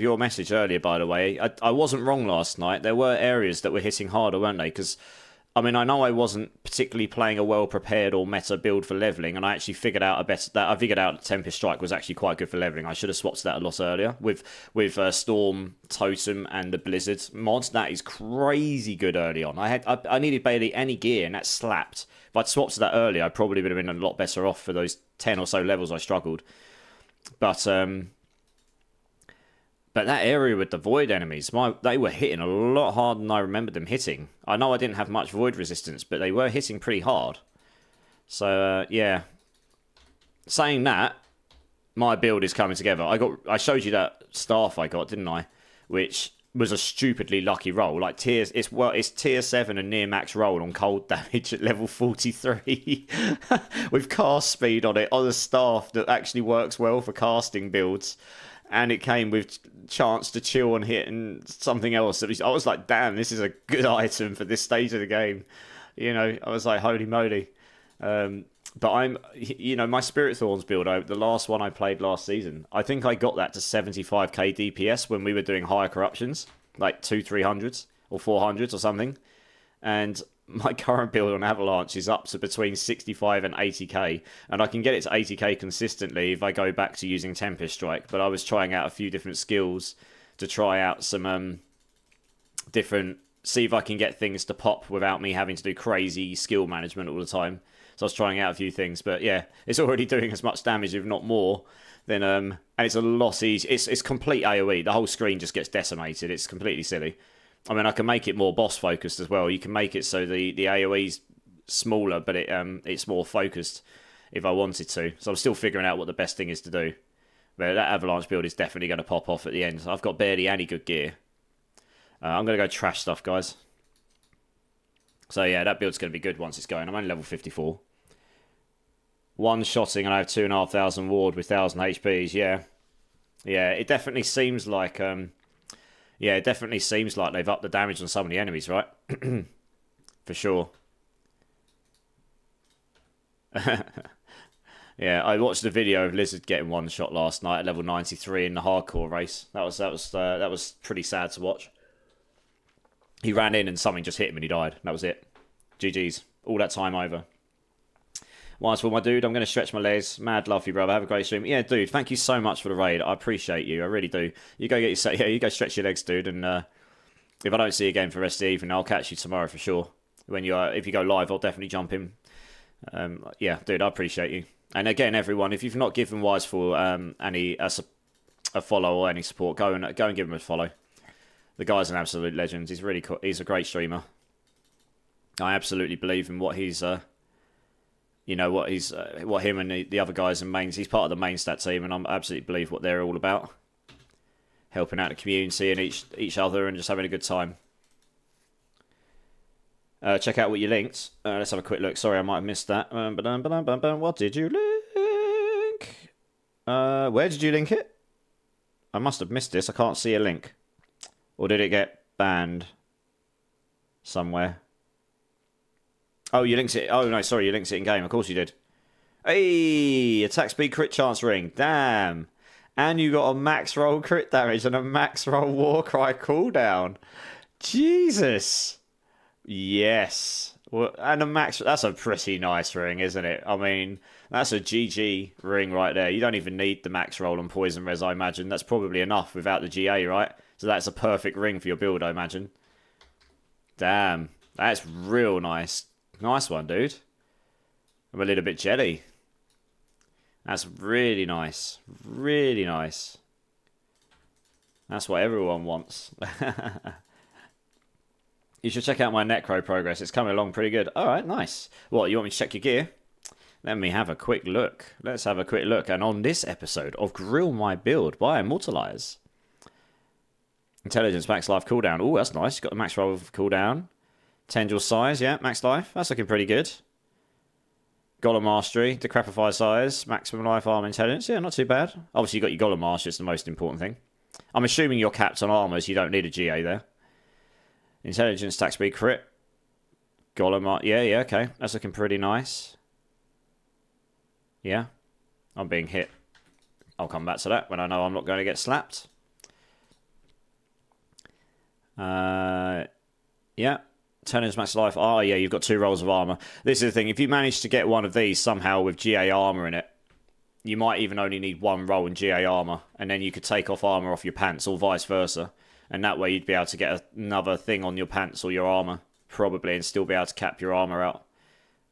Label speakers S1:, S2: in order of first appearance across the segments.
S1: your message earlier, by the way. I wasn't wrong last night. There were areas that were hitting harder, weren't they? Because, I mean, I know I wasn't particularly playing a well-prepared or meta build for leveling, and I actually figured out I figured out Tempest Strike was actually quite good for leveling. I should have swapped that a lot earlier with Storm, Totem, and the Blizzard mod. That is crazy good early on. I needed barely any gear, and that slapped. If I'd swapped to that earlier, I probably would have been a lot better off for those 10 or so levels I struggled. But that area with the Void enemies, they were hitting a lot harder than I remembered them hitting. I know I didn't have much Void resistance, but they were hitting pretty hard. So, yeah. Saying that, my build is coming together. I showed you that staff I got, didn't I? Which was a stupidly lucky roll. Like it's tier 7 and near max roll on cold damage at level 43 with cast speed on it on a staff that actually works well for casting builds, and it came with chance to chill and hit and something else. I was like, damn, this is a good item for this stage of the game. You know, I was like, holy moly. But my Spirit Thorns build, the last one I played last season, I think I got that to 75k DPS when we were doing higher corruptions, like 300s or 400s or something. And my current build on Avalanche is up to between 65 and 80k, and I can get it to 80k consistently if I go back to using Tempest Strike. But I was trying out a few different skills to try out some see if I can get things to pop without me having to do crazy skill management all the time. So I was trying out a few things, but yeah, it's already doing as much damage, if not more, than and it's a lot easier. It's complete AoE. The whole screen just gets decimated. It's completely silly. I mean, I can make it more boss focused as well. You can make it so the AoE's smaller, but it's more focused if I wanted to. So I'm still figuring out what the best thing is to do. But that Avalanche build is definitely going to pop off at the end. I've got barely any good gear. I'm going to go trash stuff, guys. So yeah, that build's going to be good once it's going. I'm only level 54. One-shotting and I have 2,500 ward with 1,000 HPs, yeah. Yeah, it definitely seems like... it definitely seems like they've upped the damage on some of the enemies, right? For sure. Yeah, I watched the video of Lizard getting one shot last night at level 93 in the hardcore race. That was pretty sad to watch. He ran in and something just hit him and he died. That was it. GG's. All that time over. Once for my dude, I'm going to stretch my legs. Mad love you, brother. Have a great stream. Yeah, dude, thank you so much for the raid. I appreciate you. I really do. You go you go stretch your legs, dude. And if I don't see you again for the rest of the evening, I'll catch you tomorrow for sure. If you go live, I'll definitely jump in. Yeah, dude, I appreciate you. And again, everyone, if you've not given Wiseful a follow or any support, go and give him a follow. The guy's an absolute legend. He's really cool. He's a great streamer. I absolutely believe in what he's. What him and the other guys and mains. He's part of the main stat team, and I absolutely believe what they're all about. Helping out the community and each other, and just having a good time. Check out what you linked. Let's have a quick look. Sorry, I might have missed that. What did you link? Where did you link it? I must have missed this. I can't see a link. Or did it get banned somewhere? Oh, you linked it. Oh, no, sorry, you linked it in game. Of course you did. Hey, attack speed crit chance ring. Damn. And you got a max roll crit damage and a max roll Warcry cooldown. Jesus. Yes. Well, and that's a pretty nice ring, isn't it? I mean, that's a GG ring right there. You don't even need the max roll and poison res, I imagine. That's probably enough without the GA, right? So that's a perfect ring for your build, I imagine. Damn. That's real nice. Nice one, dude. I'm a little bit jelly. That's really nice. Really nice. That's what everyone wants. You should check out my Necro progress. It's coming along pretty good. Alright, nice. What, you want me to check your gear? Let me have a quick look. Let's have a quick look. And on this episode of Grill My Build by Immortalize. Intelligence, max life, cooldown. Oh, that's nice. Got the max roll cooldown. Tendril size, yeah, max life. That's looking pretty good. Golem mastery, decrepify size, maximum life, armor, intelligence. Yeah, not too bad. Obviously, you got your golem mastery. It's the most important thing. I'm assuming you're capped on armor, so you don't need a GA there. Intelligence, attack speed, crit. Golem, yeah, okay. That's looking pretty nice. Yeah, I'm being hit. I'll come back to that when I know I'm not going to get slapped. Yeah. Intelligence max life. Oh, yeah, you've got 2 rolls of armor. This is the thing. If you manage to get one of these somehow with GA armor in it, you might even only need 1 roll in GA armor, and then you could take off armor off your pants or vice versa. And that way you'd be able to get another thing on your pants or your armor, probably, and still be able to cap your armor out.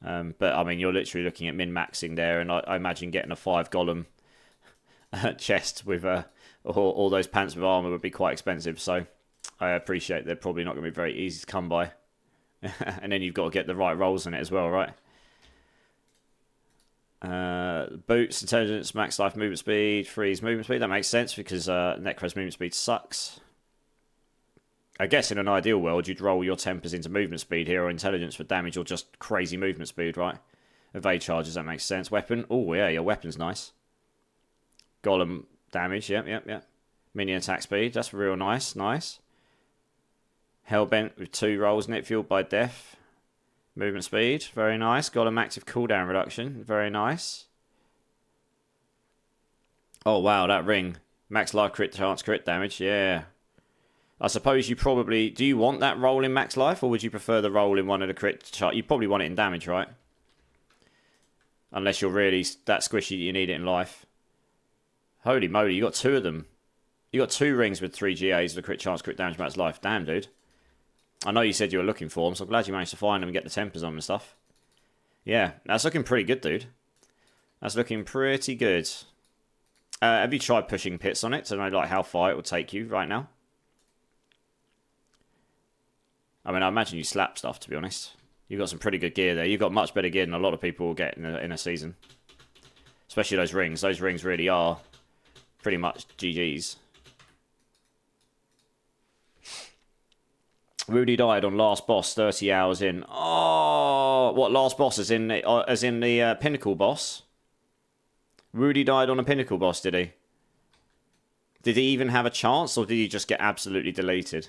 S1: But, I mean, you're literally looking at min-maxing there, and I imagine getting a 5 golem chest with all those pants with armor would be quite expensive, so I appreciate they're probably not going to be very easy to come by. And then you've got to get the right rolls in it as well, right? Boots, intelligence, max life, movement speed, freeze, movement speed. That makes sense because Necro's movement speed sucks. I guess in an ideal world, you'd roll your tempers into movement speed here or intelligence for damage or just crazy movement speed, right? Evade charges, that makes sense. Weapon, oh yeah, your weapon's nice. Golem damage, yep. Minion attack speed, that's real nice, nice. Hellbent with 2 rolls, net fueled by death. Movement speed, very nice. Golem active cooldown reduction, very nice. Oh wow, that ring. Max life, crit chance, crit damage, yeah. I suppose you probably... Do you want that roll in max life, or would you prefer the roll in one of the crit chart? You probably want it in damage, right? Unless you're really that squishy that you need it in life. Holy moly, you got 2 of them. You got 2 rings with 3 GAs with crit chance, crit damage, max life. Damn, dude. I know you said you were looking for them, so I'm glad you managed to find them and get the tempers on them and stuff. Yeah, that's looking pretty good, dude. That's looking pretty good. Have you tried pushing pits on it to know like how far it will take you right now? I mean, I imagine you slap stuff, to be honest. You've got some pretty good gear there. You've got much better gear than a lot of people will get in a season. Especially those rings. Those rings really are pretty much GG's. Rudy died on last boss 30 hours in. Oh, what last boss? As in the pinnacle boss? Rudy died on a pinnacle boss, did he? Did he even have a chance, or did he just get absolutely deleted?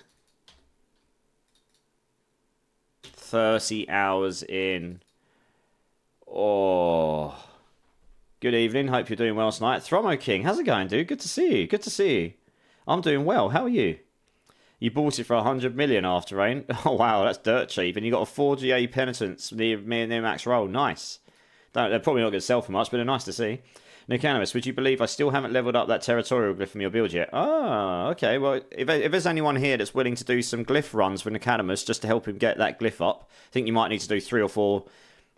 S1: 30 hours in. Oh. Good evening. Hope you're doing well tonight. Thromo King, how's it going, dude? Good to see you. Good to see you. I'm doing well. How are you? You bought it for 100 million after rain. Oh, wow, that's dirt cheap. And you got a 4GA penitence near max roll. Nice. They're probably not going to sell for much, but they're nice to see. Nick Animus, would you believe I still haven't leveled up that territorial glyph from your build yet? Oh, okay. Well, if there's anyone here that's willing to do some glyph runs with Nicodemus just to help him get that glyph up, I think you might need to do 3 or 4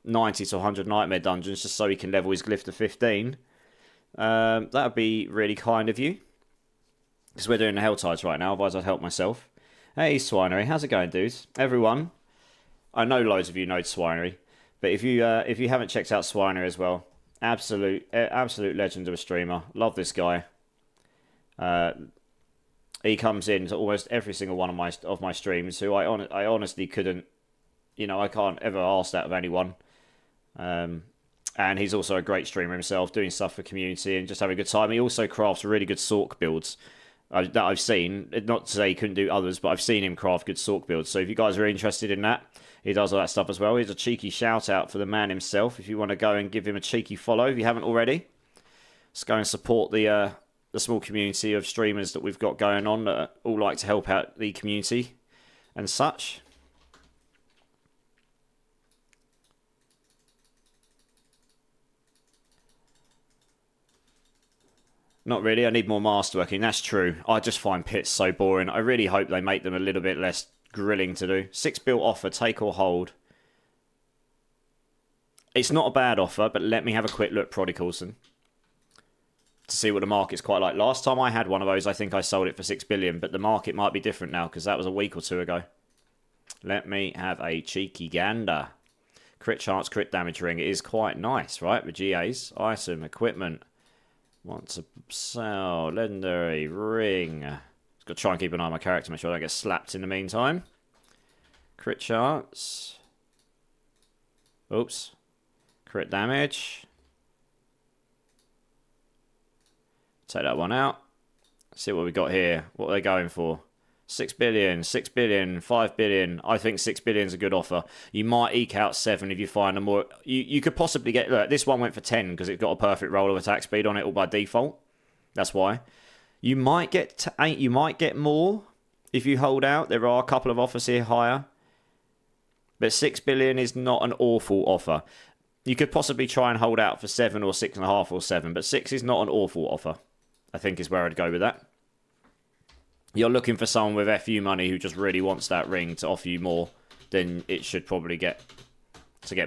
S1: 90 to 100 nightmare dungeons just so he can level his glyph to 15. That would be really kind of you. Because we're doing the Helltides right now, otherwise I'd help myself. Hey, Swinery, how's it going, dudes? Everyone, I know loads of you know Swinery, but if you haven't checked out Swinery as well, absolute legend of a streamer. Love this guy. He comes in to almost every single one of my streams. Who I honestly couldn't, I can't ever ask that of anyone. And he's also a great streamer himself, doing stuff for community and just having a good time. He also crafts really good Sork builds that I've seen. Not to say he couldn't do others, but I've seen him craft good Sork builds. So if you guys are interested in that, he does all that stuff as well. Here's a cheeky shout out for the man himself. If you want to go and give him a cheeky follow, if you haven't already, let's go and support the small community of streamers that we've got going on that all like to help out the community and such. Not really. I need more masterworking. That's true. I just find pits so boring. I really hope they make them a little bit less grilling to do. 6 built offer, take or hold. It's not a bad offer, but let me have a quick look, Proddy Coulson, to see what the market's quite like. Last time I had one of those, I think I sold it for 6 billion, but the market might be different now because that was a week or 2 ago. Let me have a cheeky gander. Crit chance, crit damage ring. It is quite nice, right? With GAs, item, equipment. Want to sell legendary ring. Just got to try and keep an eye on my character, make sure I don't get slapped in the meantime. Crit chance. Oops. Crit damage. Take that one out. See what we got here. What are they going for? 6 billion, 6 billion, 5 billion. I think 6 billion is a good offer. You might eke out 7 if you find a more... You could possibly get... Look, this one went for 10 because it got a perfect roll of attack speed on it all by default. That's why. You might get 8. You might get more If you hold out, there are a couple of offers here higher. But 6 billion is not an awful offer. You could possibly try and hold out for 7 or 6.5 or 7, but 6 is not an awful offer, I think is where I'd go with that. You're looking for someone with FU money who just really wants that ring to offer you more, then it should probably get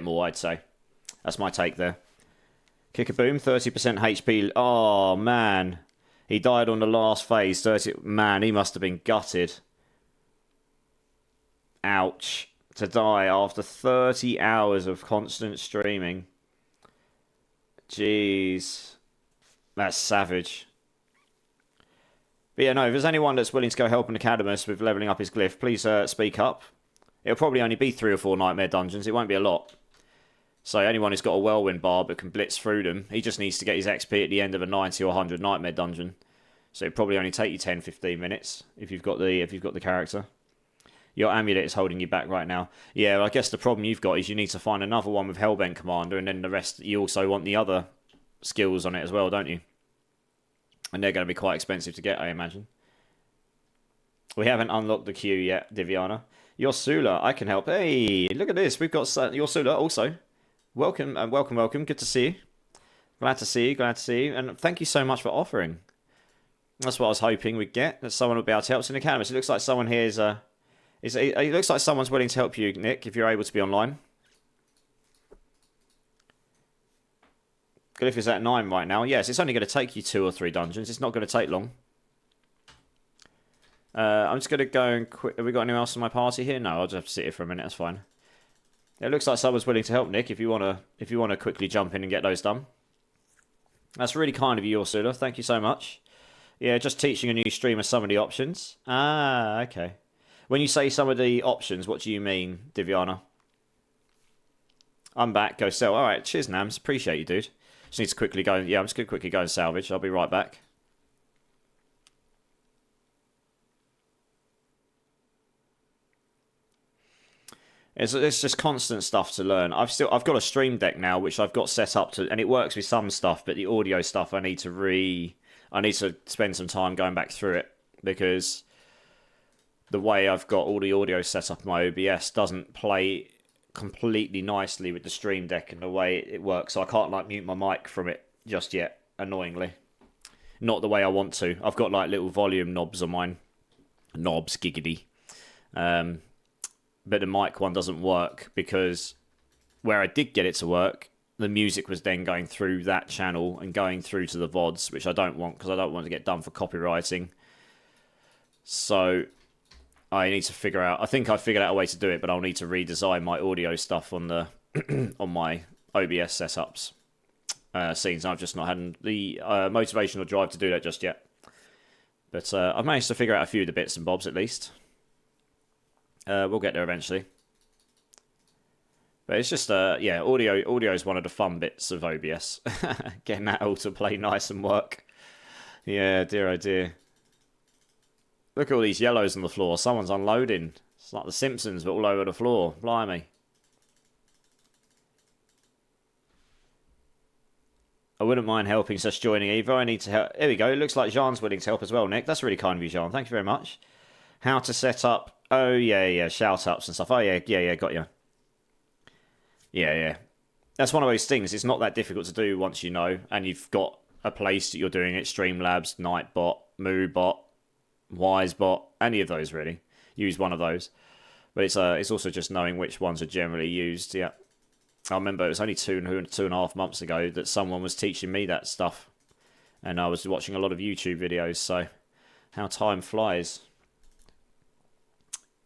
S1: more, I'd say. That's my take there. Kick-a-boom, 30% HP. Oh, man. He died on the last phase. 30. Man, he must have been gutted. Ouch. To die after 30 hours of constant streaming. Jeez. That's savage. But yeah, no, if there's anyone that's willing to go help an Academist with leveling up his glyph, please speak up. It'll probably only be 3 or 4 Nightmare dungeons. It won't be a lot. So anyone who's got a Whirlwind bar but can blitz through them, he just needs to get his XP at the end of a 90 or 100 Nightmare dungeon. So it'll probably only take you 10-15 minutes if you've got the character. Your amulet is holding you back right now. Yeah, well, I guess the problem you've got is you need to find another one with Hellbent Commander, and then the rest, you also want the other skills on it as well, don't you? And they're going to be quite expensive to get, I imagine. We haven't unlocked the queue yet, Diviana. Yorsula, I can help. Hey, look at this. We've got Yorsula also. Welcome, welcome. Good to see you. Glad to see you. And thank you so much for offering. That's what I was hoping we'd get, that someone would be able to help us in the Academy. So it looks like someone here is... it looks like someone's willing to help you, Nick, if you're able to be online. Glyph is at 9 right now. Yes, it's only going to take you 2 or 3 dungeons. It's not going to take long. I'm just going to go and quit. Have we got anyone else in my party here? No, I'll just have to sit here for a minute. That's fine. It looks like someone's willing to help, Nick, if you want to quickly jump in and get those done. That's really kind of you, Ursula. Thank you so much. Yeah, just teaching a new streamer some of the options. Ah, okay. When you say some of the options, what do you mean, Diviana? I'm back. Go sell. All right. Cheers, Nams. Appreciate you, dude. Just need to quickly go. Yeah, I'm just going to quickly go and salvage. I'll be right back. It's just constant stuff to learn. I've got a stream deck now, which I've got set up to, and it works with some stuff, but the audio stuff I need to spend some time going back through it, because the way I've got all the audio set up in my OBS doesn't play completely nicely with the stream deck and the way it works. So I can't mute my mic from it just yet, annoyingly. Not the way I want to. I've got little volume knobs on mine. Knobs, giggity. But the mic one doesn't work, because where I did get it to work, the music was then going through that channel and going through to the VODs, which I don't want, because I don't want to get done for copywriting. So I need to figure out... I think I figured out a way to do it, but I'll need to redesign my audio stuff on the on my OBS setups. Since I've just not had the motivation or drive to do that just yet. But I've managed to figure out a few of the bits and bobs at least. We'll get there eventually. But it's just, yeah, audio is one of the fun bits of OBS. Getting that all to play nice and work. Yeah, dear oh dear. Look at all these yellows on the floor. Someone's unloading. It's like the Simpsons, but all over the floor. Blimey. I wouldn't mind helping, just joining either. I need to help. There we go. It looks like Jean's willing to help as well, Nick. That's really kind of you, Jean. Thank you very much. How to set up... Oh, yeah, shout-outs and stuff. Oh, yeah, got you. Yeah. That's one of those things. It's not that difficult to do once you know, and you've got a place that you're doing it. Streamlabs, Nightbot, MooBot, Wisebot, any of those, really. Use one of those. But it's also just knowing which ones are generally used, yeah. I remember it was only 2.5 months ago that someone was teaching me that stuff. And I was watching a lot of YouTube videos, so how time flies.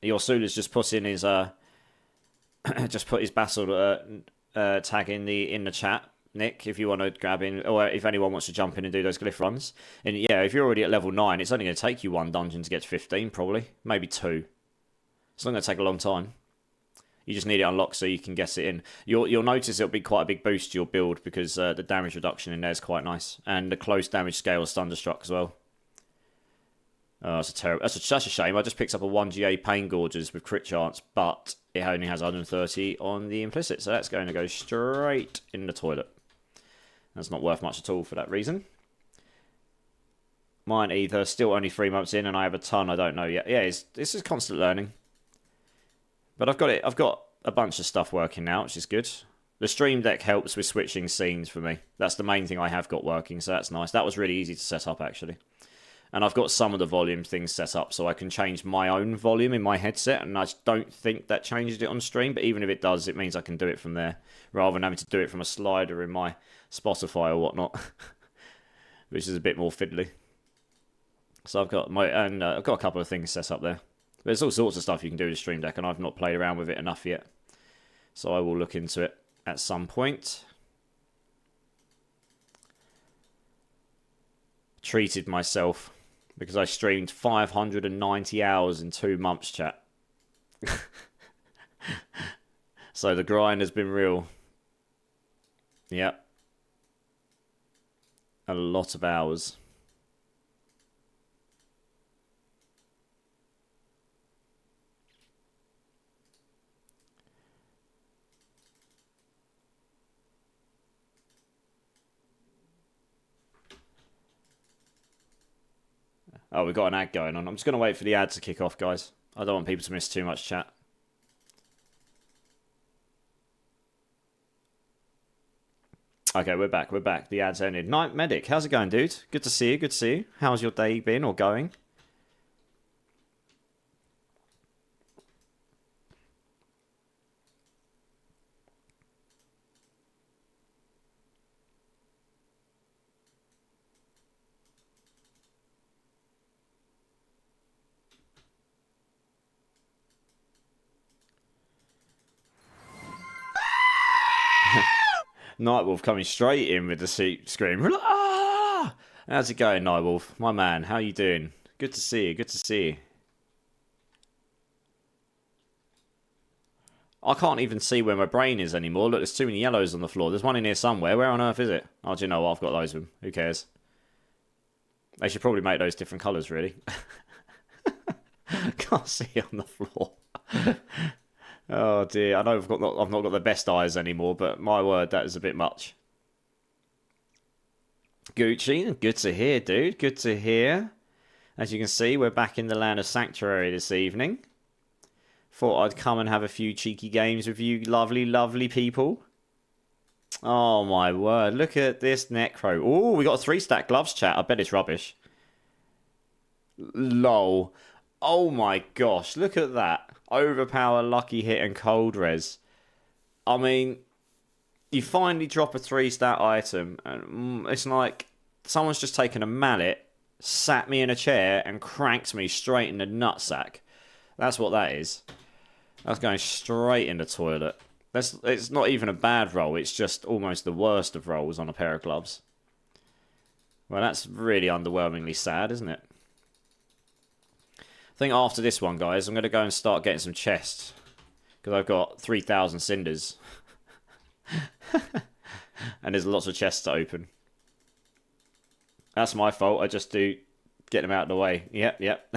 S1: Yorsula's just put in his just put his battle tag in the chat, Nick, if you want to grab in, or if anyone wants to jump in and do those glyph runs. And yeah, if you're already at level 9, it's only going to take you 1 dungeon to get to 15, probably, maybe 2. It's not going to take a long time. You just need it unlocked so you can get it in. You'll notice it'll be quite a big boost to your build, because the damage reduction in there is quite nice, and the close damage scale is Thunderstruck as well. Oh, that's a terrible. That's such a shame. I just picked up a 1GA Pain Gorges with crit chance, but it only has 130 on the implicit, so that's going to go straight in the toilet. That's not worth much at all for that reason. Mine either. Still only 3 months in, and I have a ton I don't know yet. Yeah, it's just constant learning. But I've got a bunch of stuff working now, which is good. The Stream Deck helps with switching scenes for me. That's the main thing I have got working, so that's nice. That was really easy to set up, actually. And I've got some of the volume things set up, so I can change my own volume in my headset, and I don't think that changes it on stream, but even if it does, it means I can do it from there, rather than having to do it from a slider in my Spotify or whatnot, which is a bit more fiddly. So I've got I've got a couple of things set up there. There's all sorts of stuff you can do with Stream Deck, and I've not played around with it enough yet. So I will look into it at some point. Treated myself because I streamed 590 hours in 2 months, chat. So the grind has been real. Yep. A lot of hours. Oh, we've got an ad going on. I'm just going to wait for the ad to kick off, guys. I don't want people to miss too much chat. Okay, we're back. We're back. The ad's ended. Night Medic, how's it going, dude? Good to see you. Good to see you. How's your day been or going? Nightwolf coming straight in with the scream. Ah! How's it going, Nightwolf? My man, how you doing? Good to see you. Good to see you. I can't even see where my brain is anymore. Look, there's too many yellows on the floor. There's one in here somewhere. Where on earth is it? Oh, do you know what? I've got loads of them. Who cares? They should probably make those different colours, really. Can't see on the floor. Oh dear, I know I've not got the best eyes anymore, but my word, that is a bit much. Gucci, good to hear, dude. Good to hear. As you can see, we're back in the land of Sanctuary this evening. Thought I'd come and have a few cheeky games with you lovely, lovely people. Oh my word, look at this Necro. Oh, we got a 3-stack gloves, chat. I bet it's rubbish. Lol. Oh my gosh, look at that. Overpower, lucky hit, and cold res. I mean, you finally drop a 3-stat item, and it's like someone's just taken a mallet, sat me in a chair, and cranked me straight in the nutsack. That's what that is. That's going straight in the toilet. It's not even a bad roll, it's just almost the worst of rolls on a pair of gloves. Well, that's really underwhelmingly sad, isn't it? I think after this one, guys, I'm going to go and start getting some chests. Because I've got 3,000 cinders. And there's lots of chests to open. That's my fault. I just do get them out of the way. Yep.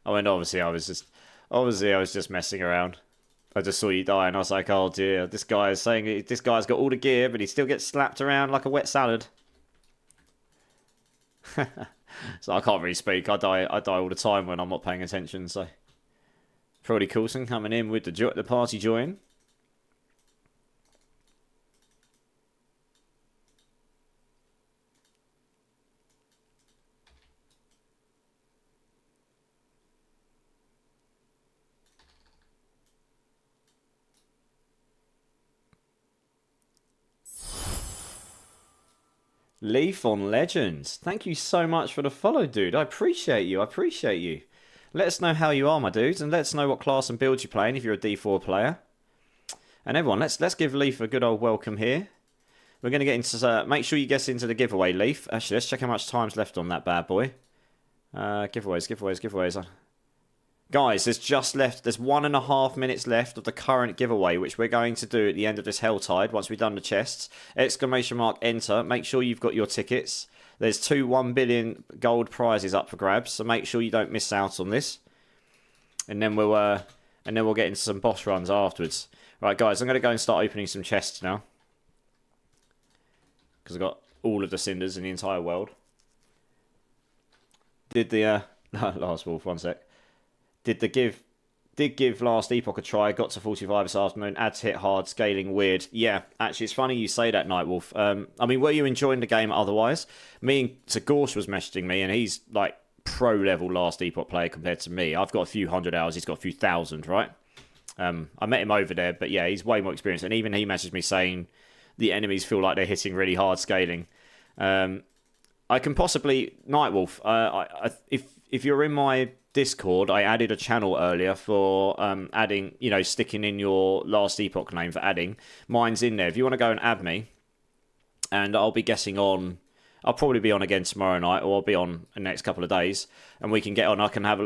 S1: I mean, obviously I was just messing around. I just saw you die and I was like, oh dear, this guy is saying this guy's got all the gear, but he still gets slapped around like a wet salad. So I can't really speak. I die all the time when I'm not paying attention. So Brody Coulson coming in with the party join. Leaf on Legends. Thank you so much for the follow, dude. I appreciate you. Let us know how you are, my dudes, and let us know what class and build you're playing if you're a D4 player. And everyone, let's give Leaf a good old welcome here. We're going to get into... make sure you get into the giveaway, Leaf. Actually, let's check how much time's left on that bad boy. Giveaways. Guys, there's 1.5 minutes left of the current giveaway, which we're going to do at the end of this Helltide, once we've done the chests. ! Enter. Make sure you've got your tickets. There's 2 1 billion gold prizes up for grabs, so make sure you don't miss out on this. And then we'll get into some boss runs afterwards. Right, guys, I'm going to go and start opening some chests now. Because all of the cinders in the entire world. Did the last wolf? One sec. Did give Last Epoch a try. Got to 45 this afternoon. Ads hit hard. Scaling weird. Yeah, actually, it's funny you say that, Nightwolf. I mean, were you enjoying the game otherwise? Me and Gorsh was messaging me, and he's like pro level Last Epoch player compared to me. I've got a few hundred hours. He's got a few thousand, right? I met him over there, but yeah, he's way more experienced. And even he messaged me saying the enemies feel like they're hitting really hard scaling. I can possibly Nightwolf. If you're in my Discord, I added a channel earlier for adding, sticking in your Last Epoch name for adding. Mine's in there. If you want to go and add me, and I'll be guessing on. I'll probably be on again tomorrow night, or I'll be on in the next couple of days, and we can get on. I can have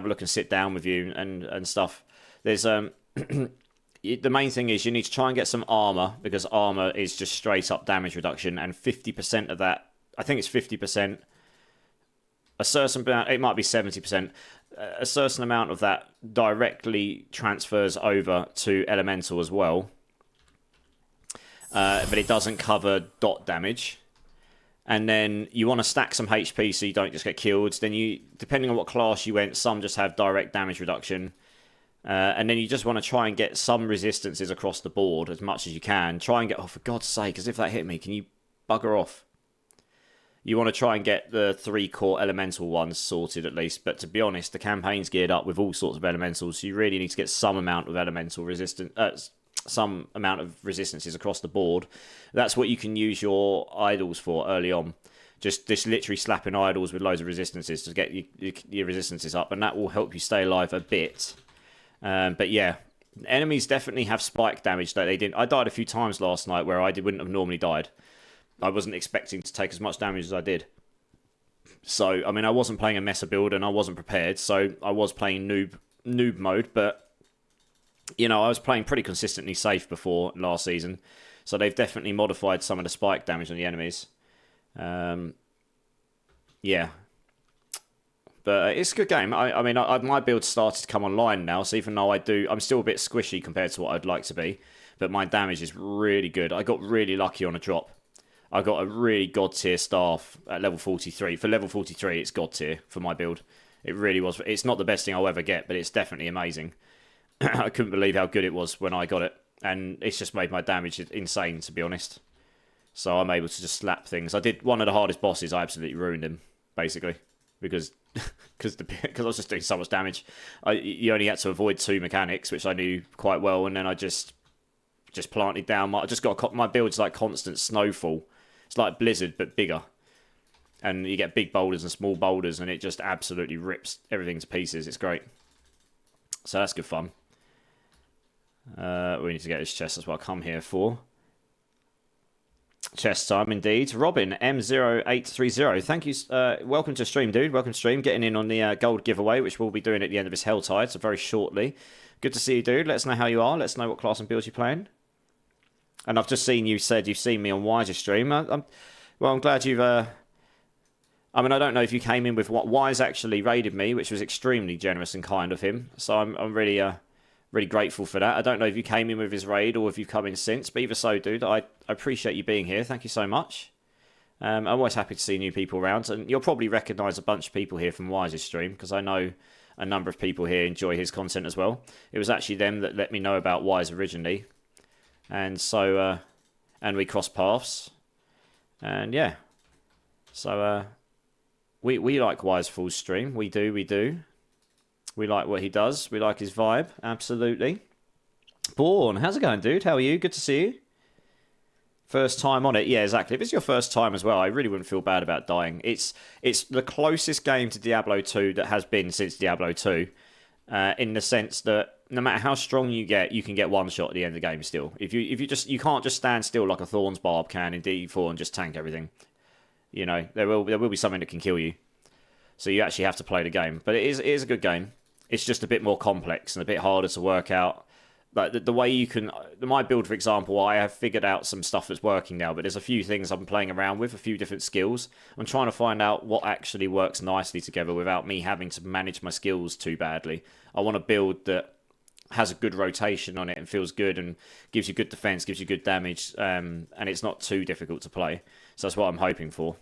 S1: a look and sit down with you and stuff. There's the main thing is you need to try and get some armor, because armor is just straight up damage reduction, and 50% of that, I think it's 50%. A certain amount, it might be 70%. A certain amount of that directly transfers over to elemental as well, but it doesn't cover dot damage. And then you want to stack some HP so you don't just get killed. Then you, depending on what class you went, some just have direct damage reduction. And then you just want to try and get some resistances across the board as much as you can. Try and get, oh, for God's sake, as if that hit me, can you bugger off? You want to try and get the 3 core elemental ones sorted at least. But to be honest, the campaign's geared up with all sorts of elementals, so you really need to get some amount of elemental resistance, some amount of resistances across the board. That's what you can use your idols for early on. Just literally slapping idols with loads of resistances to get your resistances up, and that will help you stay alive a bit. But yeah, enemies definitely have spike damage that they didn't. I died a few times last night where I wouldn't have normally died. I wasn't expecting to take as much damage as I did. So, I mean, I wasn't playing a Mesa build and I wasn't prepared, so I was playing noob mode, but, I was playing pretty consistently safe before last season, so they've definitely modified some of the spike damage on the enemies. Yeah. But it's a good game. I mean, my build started to come online now, so even though I'm still a bit squishy compared to what I'd like to be, but my damage is really good. I got really lucky on a drop. I got a really god tier staff at level 43. For level 43, it's god tier for my build. It really was. It's not the best thing I'll ever get, but it's definitely amazing. I couldn't believe how good it was when I got it, and it's just made my damage insane, to be honest. So I'm able to just slap things. I did one of the hardest bosses. I absolutely ruined him, basically, because I was just doing so much damage. You only had to avoid 2 mechanics, which I knew quite well, and then I just planted down. I just got my build's like constant snowfall. It's like Blizzard, but bigger. And you get big boulders and small boulders, and it just absolutely rips everything to pieces. It's great. So that's good fun. We need to get this chest. That's what I come here for. Chest time, indeed. Robin, M0830. Thank you. Welcome to stream, dude. Welcome to stream. Getting in on the gold giveaway, which we'll be doing at the end of this Helltide, so very shortly. Good to see you, dude. Let us know how you are. Let us know what class and builds you're playing. And I've just seen you said you've seen me on Wiser stream. I'm glad you've... I don't know if you came in with what Wise actually raided me, which was extremely generous and kind of him. So I'm really really grateful for that. I don't know if you came in with his raid or if you've come in since, but either so, dude, I appreciate you being here. Thank you so much. I'm always happy to see new people around, and you'll probably recognise a bunch of people here from Wise's stream, because I know a number of people here enjoy his content as well. It was actually them that let me know about Wise originally. And so, and we crossed paths, and yeah, so we like Wise full stream. We do. We like what he does. We like his vibe. Absolutely. Born, how's it going, dude? How are you? Good to see you. First time on it, yeah, exactly. If it's your first time as well, I really wouldn't feel bad about dying. It's the closest game to Diablo 2 that has been since Diablo 2, in the sense that no matter how strong you can get one shot at the end of the game still. You can't just stand still like a Thorns Barb can in DD4 and just tank everything. There will be something that can kill you. So you actually have to play the game. But it is a good game. It's just a bit more complex and a bit harder to work out. Like the way you can... My build, for example, I have figured out some stuff that's working now, but there's a few things I'm playing around with, a few different skills. I'm trying to find out what actually works nicely together without me having to manage my skills too badly. I want a build that has a good rotation on it and feels good and gives you good defense, gives you good damage, and it's not too difficult to play. So that's what I'm hoping for.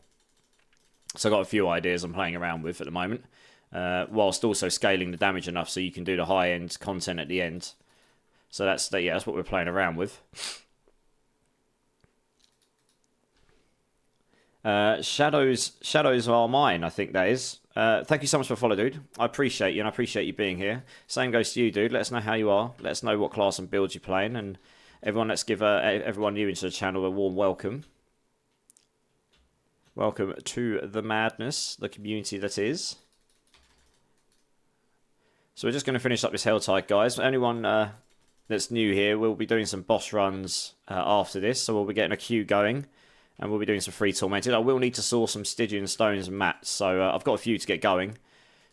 S1: So I've got a few ideas I'm playing around with at the moment, whilst also scaling the damage enough so you can do the high-end content at the end. So that's what we're playing around with. Shadows are mine, I think that is. Thank you so much for follow, dude. I appreciate you, and I appreciate you being here. Same goes to you, dude. Let us know how you are. Let us know what class and builds you're playing, and everyone, let's give everyone new into the channel a warm welcome. Welcome to the madness, the community that is. So we're just going to finish up this Helltide, guys. Anyone that's new here, we'll be doing some boss runs after this, so we'll be getting a queue going, and we'll be doing some free tormented. I will need to source some Stygian stones and mats, so I've got a few to get going.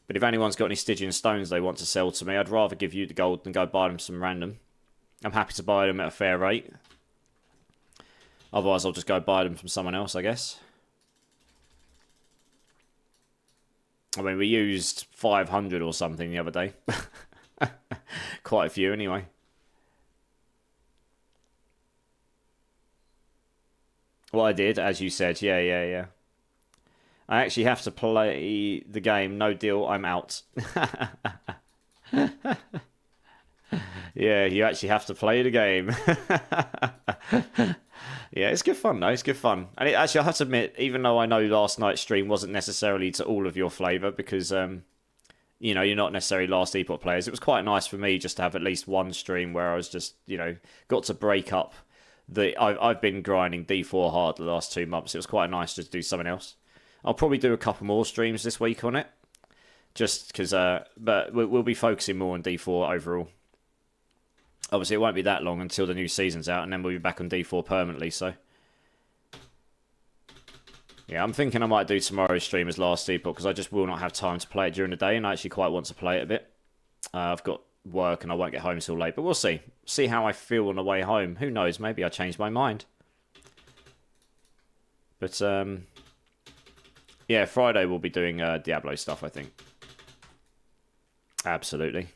S1: But if anyone's got any Stygian stones they want to sell to me, I'd rather give you the gold than go buy them some random. I'm happy to buy them at a fair rate. Otherwise, I'll just go buy them from someone else, I guess. I mean, we used 500 or something the other day. Quite a few, anyway. Well, I did, as you said. Yeah. I actually have to play the game. No deal, I'm out. Yeah, you actually have to play the game. Yeah, it's good fun, though. It's good fun. And actually, I have to admit, even though I know last night's stream wasn't necessarily to all of your flavour, because, you know, you're not necessarily Last Epoch players, it was quite nice for me just to have at least one stream where I was just, you know, got to break up I've been grinding D4 hard the last 2 months. It was quite nice just to do something else. I'll probably do a couple more streams this week on it, just because, but we'll be focusing more on D4 overall. Obviously, it won't be that long until the new season's out, and then we'll be back on D4 permanently, so. Yeah, I'm thinking I might do tomorrow's stream as Last Epoch, because I just will not have time to play it during the day, and I actually quite want to play it a bit. I've got work, and I won't get home till late, but we'll see. See how I feel on the way home. Who knows, maybe I change my mind. But, yeah, Friday we'll be doing Diablo stuff, I think. Absolutely.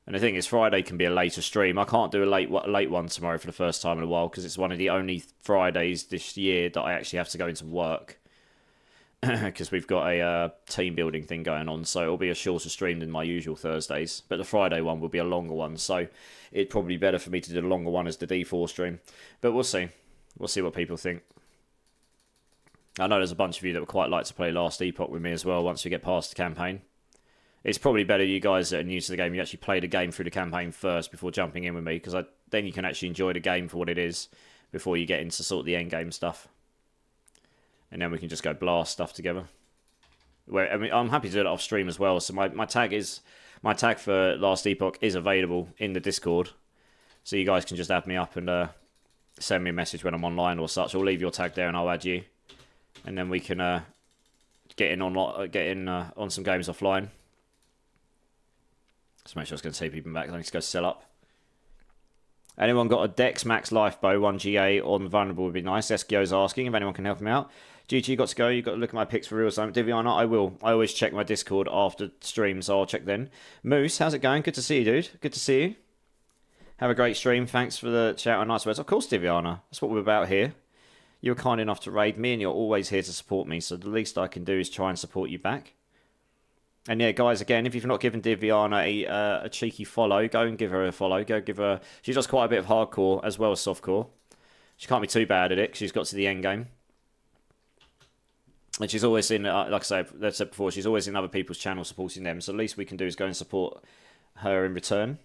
S1: And the thing is, Friday can be a later stream. I can't do a late one tomorrow for the first time in a while, because it's one of the only Fridays this year that I actually have to go into work. Because we've got a team building thing going on, so it'll be a shorter stream than my usual Thursdays. But the Friday one will be a longer one, so it'd probably be better for me to do the longer one as the D4 stream. But we'll see. We'll see what people think. I know there's a bunch of you that would quite like to play Last Epoch with me as well once we get past the campaign. It's probably better, you guys that are new to the game, you actually play the game through the campaign first before jumping in with me, because then you can actually enjoy the game for what it is before you get into sort of the end game stuff. And then we can just go blast stuff together. I mean, I'm happy to do it off stream as well. So my tag for Last Epoch is available in the Discord, so you guys can just add me up and send me a message when I'm online or such. Or leave your tag there and I'll add you, and then we can get in on some games offline. Just make sure I was going to take people back. I need to go sell up. Anyone got a Dex Max Lifebow 1GA on Vulnerable would be nice. Eskio's asking if anyone can help him out. GG, got to go. You've got to look at my picks for real time. Diviana, I will. I always check my Discord after stream, so I'll check then. Moose, how's it going? Good to see you, dude. Good to see you. Have a great stream. Thanks for the shout and nice words. Of course, Diviana. That's what we're about here. You were kind enough to raid me, and you're always here to support me, so the least I can do is try and support you back. And yeah, guys, again, if you've not given Diviana a cheeky follow, go and give her a follow. Go give her... She does quite a bit of hardcore as well as softcore. She can't be too bad at it, because she's got to the end game. And she's always in, like I said before, she's always in other people's channels supporting them. So the least we can do is go and support her in return.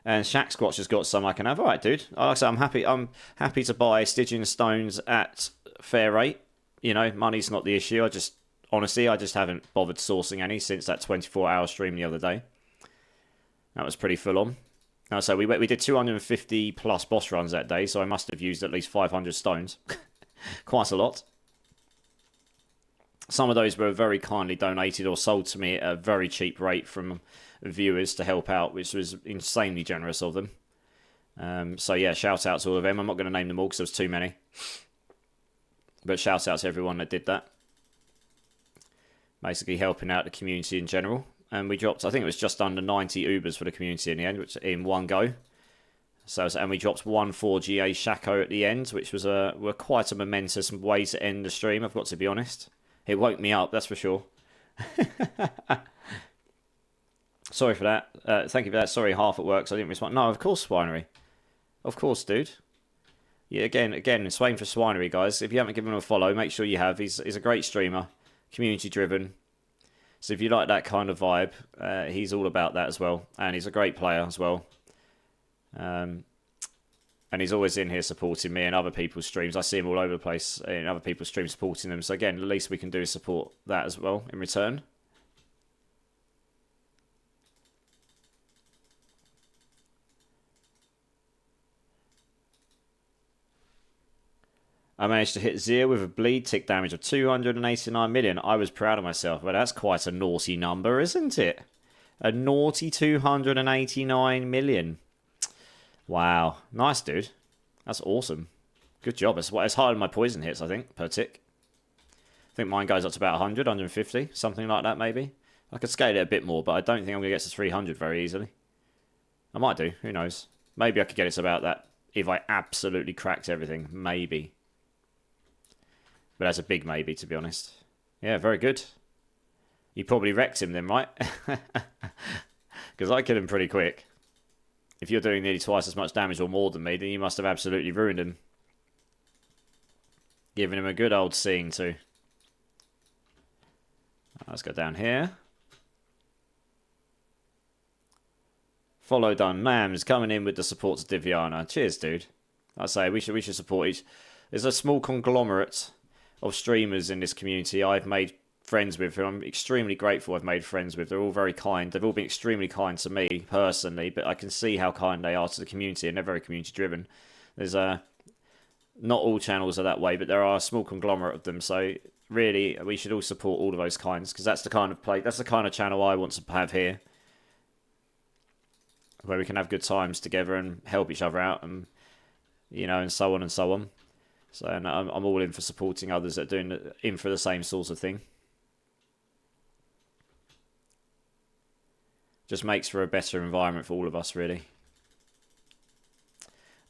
S1: And Shaq Squatch has got some I can have. All right, dude. Like I said, I'm happy to buy Stygian stones at fair rate. You know, money's not the issue. Honestly, I just haven't bothered sourcing any since that 24-hour stream the other day. That was pretty full on. So we did 250 plus boss runs that day, so I must have used at least 500 stones. Quite a lot. Some of those were very kindly donated or sold to me at a very cheap rate from viewers to help out, which was insanely generous of them. So yeah, shout out to all of them. I'm not going to name them all because there was too many. But shout out to everyone that did that. Basically helping out the community in general. And we dropped, I think it was just under 90 Ubers for the community in the end, which in one go. So, and we dropped 1-4 GA Shaco at the end, which was were quite a momentous way to end the stream, I've got to be honest. It woke me up, that's for sure. Sorry for that. Thank you for that. Sorry, half at work, so I didn't respond. No, of course, Swinery. Of course, dude. Yeah, again, Swain for Swinery, guys. If you haven't given him a follow, make sure you have. He's a great streamer, community driven. So if you like that kind of vibe, he's all about that as well, and he's a great player as well. And he's always in here supporting me and other people's streams. I see him all over the place in other people's streams supporting them. So again, the least we can do is support that as well in return. I managed to hit Zia with a bleed tick damage of 289 million. I was proud of myself, but that's quite a naughty number, isn't it? A naughty 289 million. Wow. Nice, dude. That's awesome. Good job. It's higher than my poison hits, I think, per tick. I think mine goes up to about 100, 150, something like that, maybe. I could scale it a bit more, but I don't think I'm going to get to 300 very easily. I might do. Who knows? Maybe I could get it to about that if I absolutely cracked everything. Maybe. But that's a big maybe, to be honest. Yeah, very good. You probably wrecked him then, right? Because I killed him pretty quick. If you're doing nearly twice as much damage or more than me, then you must have absolutely ruined him. Giving him a good old scene too. Let's go down here. Follow done. Mams coming in with the support to Diviana. Cheers, dude. I say we should support each. There's a small conglomerate of streamers in this community I've made friends with, who I'm extremely grateful I've made friends with. They're all very kind. They've all been extremely kind to me personally, but I can see how kind they are to the community, and they're very community driven. There's not all channels are that way, but there are a small conglomerate of them. So really, we should all support all of those kinds, because that's the kind of channel I want to have here, where we can have good times together and help each other out, and and so on and so on. So and I'm all in for supporting others that are in for the same sort of thing. Just makes for a better environment for all of us, really.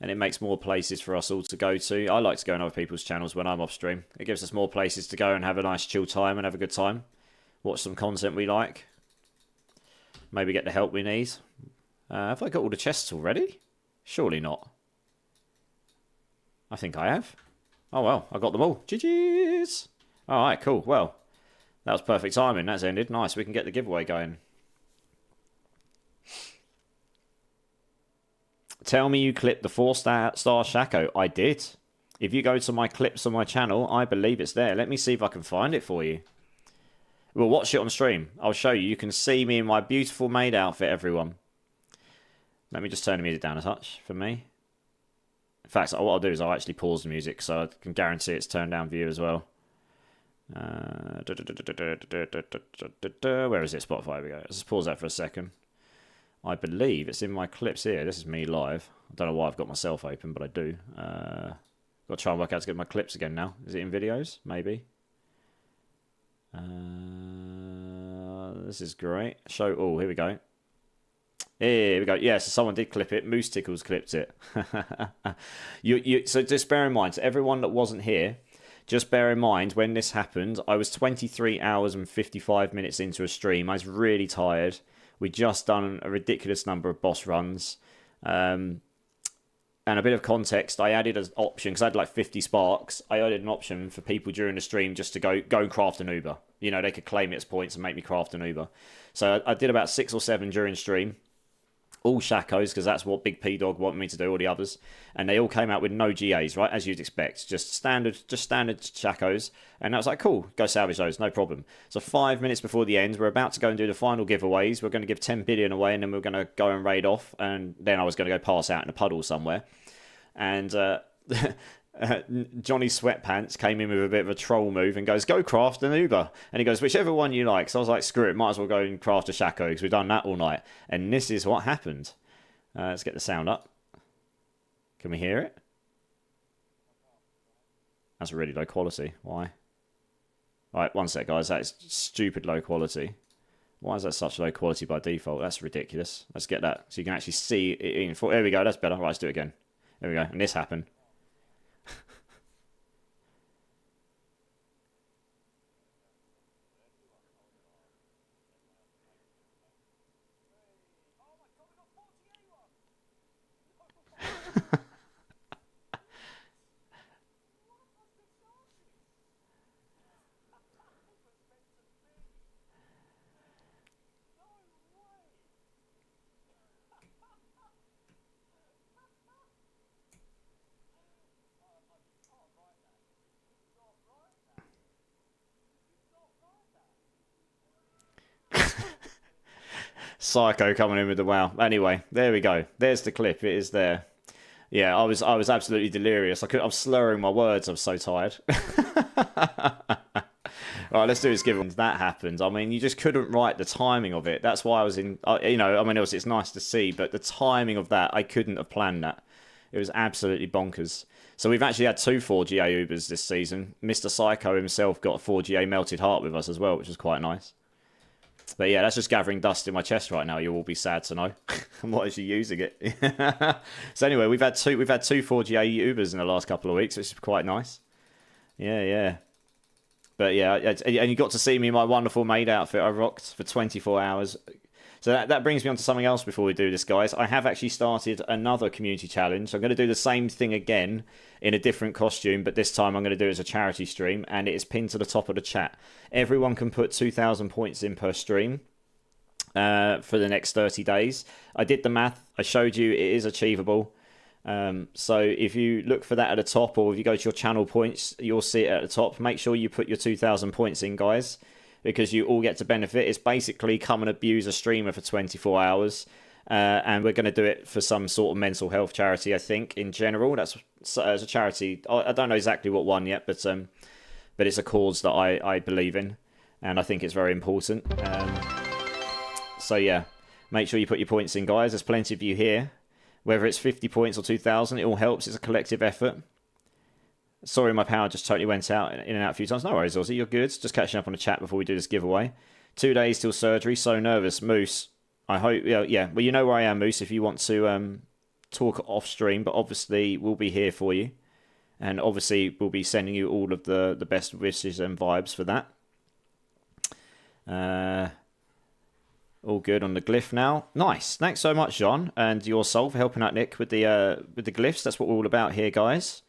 S1: And it makes more places for us all to go to. I like to go on other people's channels when I'm off stream. It gives us more places to go and have a nice chill time and have a good time. Watch some content we like. Maybe get the help we need. Have I got all the chests already? Surely not. I think I have. Oh well, I got them all. GG's! Alright, cool. Well, that was perfect timing. That's ended. Nice, we can get the giveaway going. Tell me you clipped the 4-star Shaco. I did. If you go to my clips on my channel, I believe it's there. Let me see if I can find it for you. We'll watch it on stream. I'll show you. You can see me in my beautiful maid outfit, everyone. Let me just turn the music down a touch for me. In fact, what I'll do is I'll actually pause the music so I can guarantee it's turned down for you as well. Where is it? Spotify, here we go. Let's just pause that for a second. I believe it's in my clips here. This is me live. I don't know why I've got myself open, but I do. Got to try and work out to get my clips again now. Is it in videos? Maybe. This is great. Show all. Here we go. Here we go. Yeah, so someone did clip it. Moose Tickles clipped it. So just bear in mind, to everyone that wasn't here, just bear in mind when this happened, I was 23 hours and 55 minutes into a stream. I was really tired. We'd just done a ridiculous number of boss runs. And a bit of context, I added an option, because I had like 50 sparks. I added an option for people during the stream just to go and craft an Uber. They could claim it as points and make me craft an Uber. So I did about 6 or 7 during stream. All Shacos, because that's what Big P Dog wanted me to do, all the others. And they all came out with no GAs, right? As you'd expect. Just standard Shacos. And I was like, cool, go salvage those, no problem. So 5 minutes before the end, we're about to go and do the final giveaways. We're going to give 10 billion away, and then we're going to go and raid off. And then I was going to go pass out in a puddle somewhere. And Johnny Sweatpants came in with a bit of a troll move and goes, go craft an Uber. And he goes, whichever one you like. So I was like, screw it, might as well go and craft a Shaco, because we've done that all night. And this is what happened. Let's get the sound up. Can we hear it? That's really low quality. Why? Alright, one sec, guys. That is stupid low quality. Why is that such low quality by default? That's ridiculous. Let's get that so you can actually see it in full. There we go. That's better. Right, let's do it again. There we go. And this happened. Psycho coming in with the wow. Anyway, there we go. There's the clip. It is there. Yeah, I was absolutely delirious. I'm slurring my words. I'm so tired. Right, let's do this giveaway. That happened. I mean, you just couldn't write the timing of it. That's why I was in. You know, I mean, it's nice to see, but the timing of that, I couldn't have planned that. It was absolutely bonkers. So we've actually had 2 4GA Ubers this season. Mr. Psycho himself got a 4GA Melted Heart with us as well, which was quite nice. But yeah, that's just gathering dust in my chest right now. You'll all be sad to know. I'm not actually using it. So anyway, we've had two 4GA Ubers in the last couple of weeks, which is quite nice. Yeah. But yeah, and you got to see me in my wonderful maid outfit I rocked for 24 hours. So that brings me on to something else before we do this, guys. I have actually started another community challenge. I'm going to do the same thing again in a different costume, but this time I'm going to do it as a charity stream, and it is pinned to the top of the chat. Everyone can put 2,000 points in per stream for the next 30 days. I did the math. I showed you it is achievable. So if you look for that at the top, or if you go to your channel points, you'll see it at the top. Make sure you put your 2,000 points in, guys, because you all get to benefit. It's basically come and abuse a streamer for 24 hours. And we're going to do it for some sort of mental health charity, I think, in general. That's as a charity. I don't know exactly what one yet, but it's a cause that I believe in, and I think it's very important. So yeah, make sure you put your points in, guys. There's plenty of you here. Whether it's 50 points or 2,000, it all helps. It's a collective effort. Sorry, my power just totally went out in and out a few times. No worries, Ozzy. You're good. Just catching up on the chat before we do this giveaway. 2 days till surgery. So nervous. Moose. I hope... Yeah. Well, you know where I am, Moose, if you want to talk off stream. But obviously, we'll be here for you. And obviously, we'll be sending you all of the best wishes and vibes for that. All good on the glyph now. Nice. Thanks so much, John, and yourself for helping out Nick with the glyphs. That's what we're all about here, guys.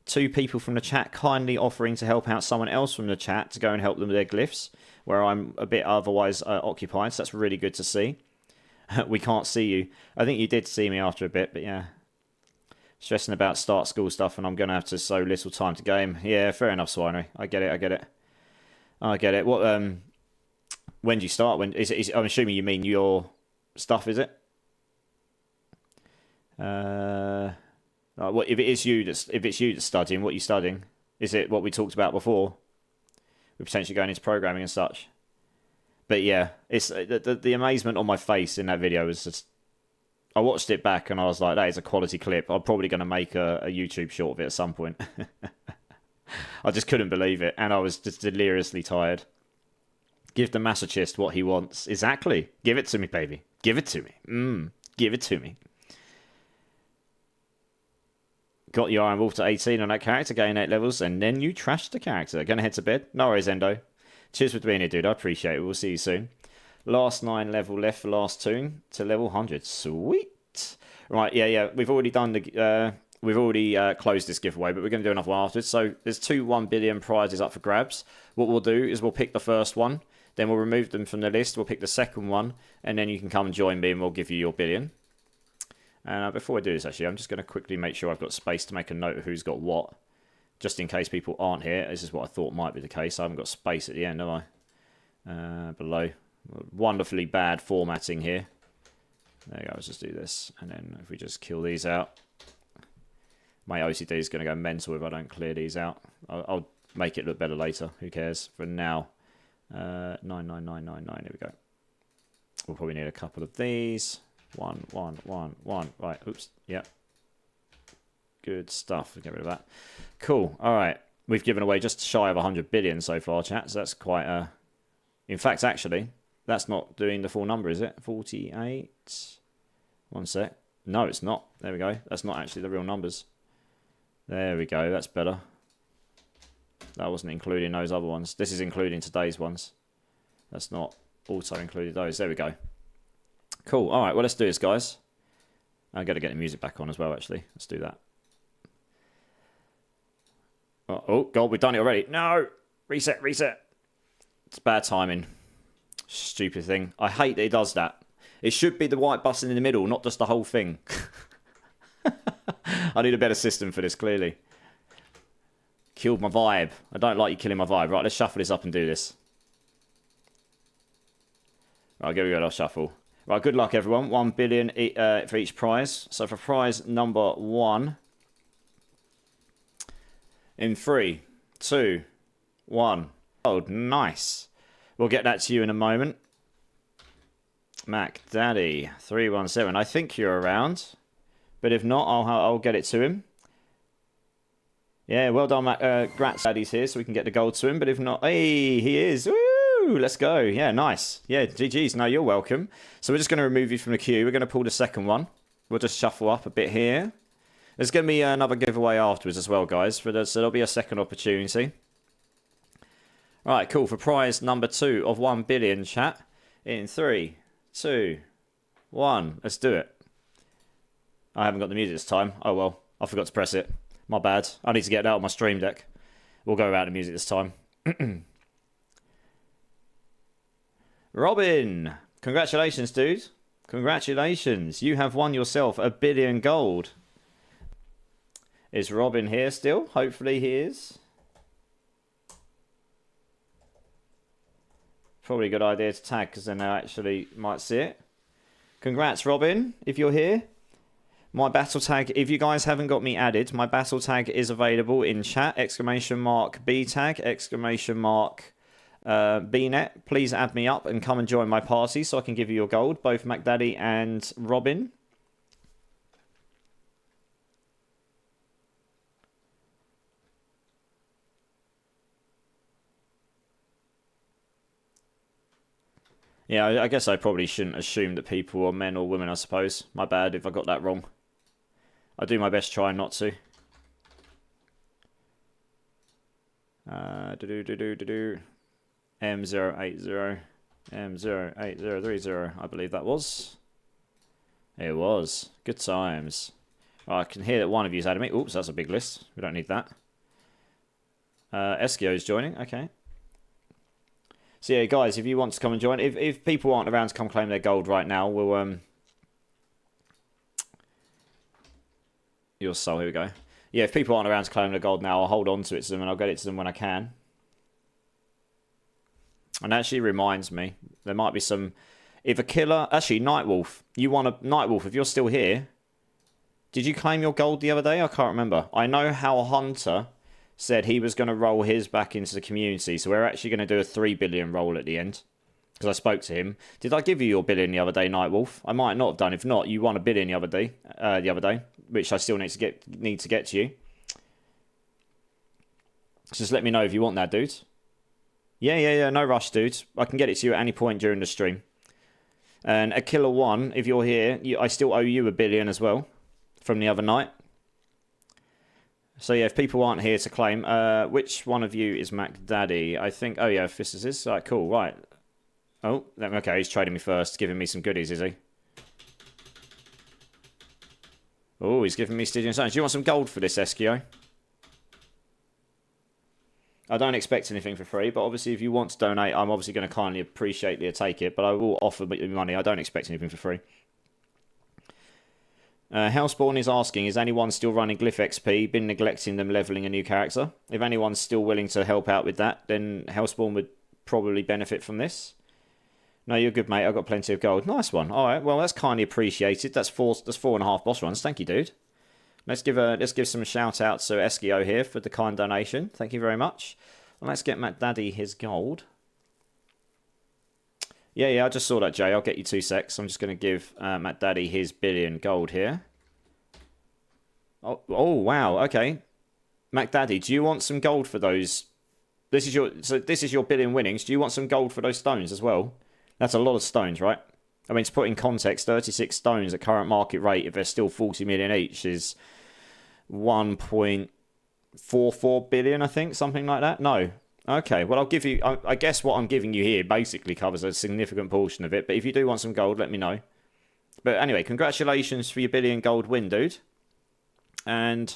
S1: 2 people from the chat kindly offering to help out someone else from the chat to go and help them with their glyphs, where I'm a bit otherwise occupied, so that's really good to see. We can't see you. I think you did see me after a bit, but yeah. Stressing about start school stuff, and I'm going to have to so little time to game. Yeah, fair enough, Swinery. I get it. What, when do you start? I'm assuming you mean your stuff, is it? What if it's you that's studying? What are you studying? Is it what we talked about before? We're potentially going into programming and such. But yeah, it's the amazement on my face in that video was just. I watched it back and I was like, that is a quality clip. I'm probably going to make a YouTube short of it at some point. I just couldn't believe it, and I was just deliriously tired. Give the masochist what he wants. Exactly. Give it to me, baby. Give it to me. Give it to me. Got your Iron Wolf to 18 on that character, gain 8 levels, and then you trashed the character. Gonna head to bed. No worries, Endo. Cheers for being here, dude. I appreciate it. We'll see you soon. Last 9 level left for last tune to level 100. Sweet. Right, yeah. We've already done the... We've already closed this giveaway, but we're going to do another one afterwards. So there's 2 1 billion prizes up for grabs. What we'll do is we'll pick the first one, then we'll remove them from the list. We'll pick the second one, and then you can come and join me, and we'll give you your billion. Before I do this, actually, I'm just going to quickly make sure I've got space to make a note of who's got what, just in case people aren't here. This is what I thought might be the case. I haven't got space at the end, have I? Below. Wonderfully bad formatting here. There you go. Let's just do this, and then if we just kill these out. My OCD is going to go mental if I don't clear these out. I'll make it look better later. Who cares? For now, 99999. Here we go. We'll probably need a couple of these. 1, 1, 1, 1. Right. Oops. Yep. Good stuff. Get rid of that. Cool. All right. We've given away just shy of 100 billion so far, chat. So that's quite. In fact, actually, That's not doing the full number, is it? 48. One sec. No, it's not. There we go. That's not actually the real numbers. There we go. That's better. That wasn't including those other ones. This is including today's ones. That's not also included those. There we go. Cool. All right. Well, let's do this, guys. I've got to get the music back on as well, actually. Let's do that. Oh, God, we've done it already. No! Reset. It's bad timing. Stupid thing. I hate that it does that. It should be the white button in the middle, not just the whole thing. I need a better system for this, clearly. Killed my vibe. I don't like you killing my vibe. Right, let's shuffle this up and do this. Right, here we go. I'll shuffle. Right, good luck, everyone. 1 billion for each prize. So for prize number 1, in 3, 2, 1. Oh, nice. We'll get that to you in a moment. Mac Daddy 317. I think you're around, but if not, I'll get it to him. Yeah, well done, Mac. Grats Daddy's here, so we can get the gold to him. But if not, hey, he is. Woo! Let's go. Yeah, nice. Yeah, GG's. No, you're welcome. So we're just going to remove you from the queue. We're going to pull the second one. We'll just shuffle up a bit here. There's going to be another giveaway afterwards as well, guys. So there'll be a second opportunity. All right, cool. For prize number 2 of 1 billion, chat. In 3, 2, 1. Let's do it. I haven't got the music this time. Oh, well. I forgot to press it. My bad. I need to get it out of my stream deck. We'll go without the music this time. Robin. Congratulations, dude. Congratulations. You have won yourself 1 billion gold. Is Robin here still? Hopefully he is. Probably a good idea to tag because then they actually might see it. Congrats, Robin, if you're here. My battle tag, if you guys haven't got me added, my battle tag is available in chat. !BTAG, ! BNet. Please add me up and come and join my party so I can give you your gold. Both MacDaddy and Robin. Yeah, I guess I probably shouldn't assume that people are men or women, I suppose. My bad if I got that wrong. I do my best trying not to. M080. M08030, I believe that was. It was. Good times. Oh, I can hear that one of you's added me. Oops, that's a big list. We don't need that. Eskio's joining. Okay. So yeah, guys, if you want to come and join, if people aren't around to come claim their gold right now, we'll your soul, here we go. Yeah, if people aren't around to claim their gold now, I'll hold on to it to them and I'll get it to them when I can. And actually reminds me, there might be some. If a killer, actually Nightwolf, you want a Nightwolf? If you're still here, did you claim your gold the other day? I can't remember. I know how Hunter said he was going to roll his back into the community, so we're actually going to do a 3 billion roll at the end. Because I spoke to him. Did I give you your billion the other day, Nightwolf? I might not have done. If not, you won 1 billion the other day, which I still need to get to you. So just let me know if you want that, dude. Yeah. No rush, dude. I can get it to you at any point during the stream. And a killer 1, if you're here, I still owe you 1 billion as well from the other night. So yeah, if people aren't here to claim, which one of you is MacDaddy? I think, oh yeah, Fistus is. Right, cool, right. Oh, okay, he's trading me first, giving me some goodies, is he? Oh, he's giving me Stygian Stones. Do you want some gold for this, Eskio? I don't expect anything for free, but obviously if you want to donate, I'm obviously going to kindly appreciately take it, but I will offer money. I don't expect anything for free. Hellspawn is asking, is anyone still running Glyph XP? Been neglecting them leveling a new character? If anyone's still willing to help out with that, then Hellspawn would probably benefit from this. No, you're good, mate. I've got plenty of gold. Nice one. All right, well, that's kindly appreciated. That's 4.5 boss runs. Thank you, dude. Let's give some shout outs to Eskio here for the kind donation. Thank you very much. And let's get MacDaddy his gold. Yeah, I just saw that, Jay. I'll get you 2 secs. I'm just going to give MacDaddy his 1 billion gold here. Oh, wow. Okay. MacDaddy, do you want some gold for those? This is your 1 billion winnings. Do you want some gold for those stones as well? That's a lot of stones, right? I mean, to put in context, 36 stones at current market rate, if they're still 40 million each, is 1.44 billion, I think, something like that. No. Okay, well, I'll give you... I guess what I'm giving you here basically covers a significant portion of it, but if you do want some gold, let me know. But anyway, congratulations for your billion gold win, dude. And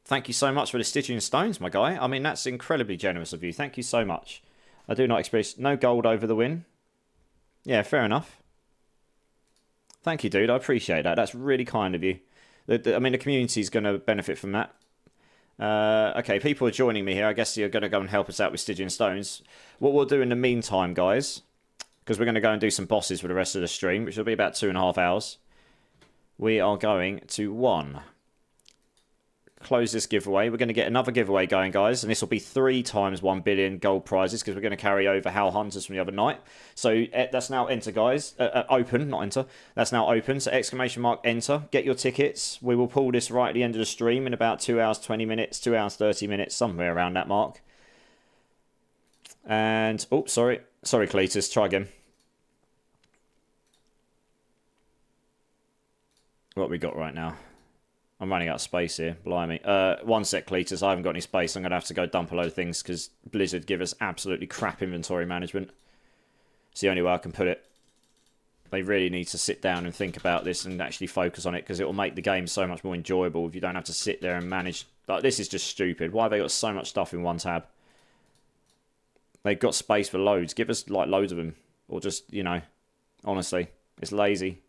S1: thank you so much for the Stygian stones, my guy. I mean, that's incredibly generous of you. Thank you so much. I do not experience... No gold over the win. Yeah, fair enough. Thank you, dude. I appreciate that. That's really kind of you. I mean, the community's going to benefit from that. Okay, people are joining me here. I guess you're going to go and help us out with Stygian stones. What we'll do in the meantime, guys, because we're going to go and do some bosses for the rest of the stream, which will be about 2.5 hours. We are going to, close this giveaway. We're going to get another giveaway going, guys, and this will be 3 times 1 billion gold prizes because we're going to carry over Howl Hunters from the other night. So that's now enter, guys. Open, not enter. That's now open. So exclamation mark enter. Get your tickets. We will pull this right at the end of the stream in about 2 hours 20 minutes, 2 hours 30 minutes, somewhere around that mark. And oh, sorry, Cletus. Try again. What we got right now? I'm running out of space here, blimey. 1 sec, Cletus, I haven't got any space. I'm going to have to go dump a load of things because Blizzard give us absolutely crap inventory management. It's the only way I can put it. They really need to sit down and think about this and actually focus on it because it will make the game so much more enjoyable if you don't have to sit there and manage. Like, this is just stupid. Why have they got so much stuff in one tab? They've got space for loads. Give us, like, loads of them. Or just, you know, honestly, it's lazy.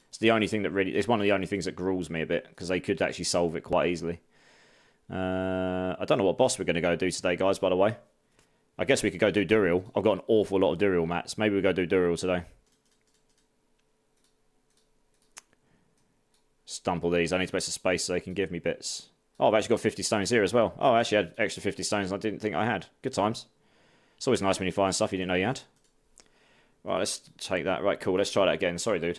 S1: It's the only thing that really... It's one of the only things that gruels me a bit, because they could actually solve it quite easily. I don't know what boss we're going to go do today, guys, by the way. I guess we could go do Duriel. I've got an awful lot of Duriel mats. Maybe we go do Duriel today. Stump all these. I need to make some space so they can give me bits. Oh, I've actually got 50 stones here as well. Oh, I actually had extra 50 stones I didn't think I had. Good times. It's always nice when you find stuff you didn't know you had. Right, let's take that. Right, cool. Let's try that again. Sorry, dude.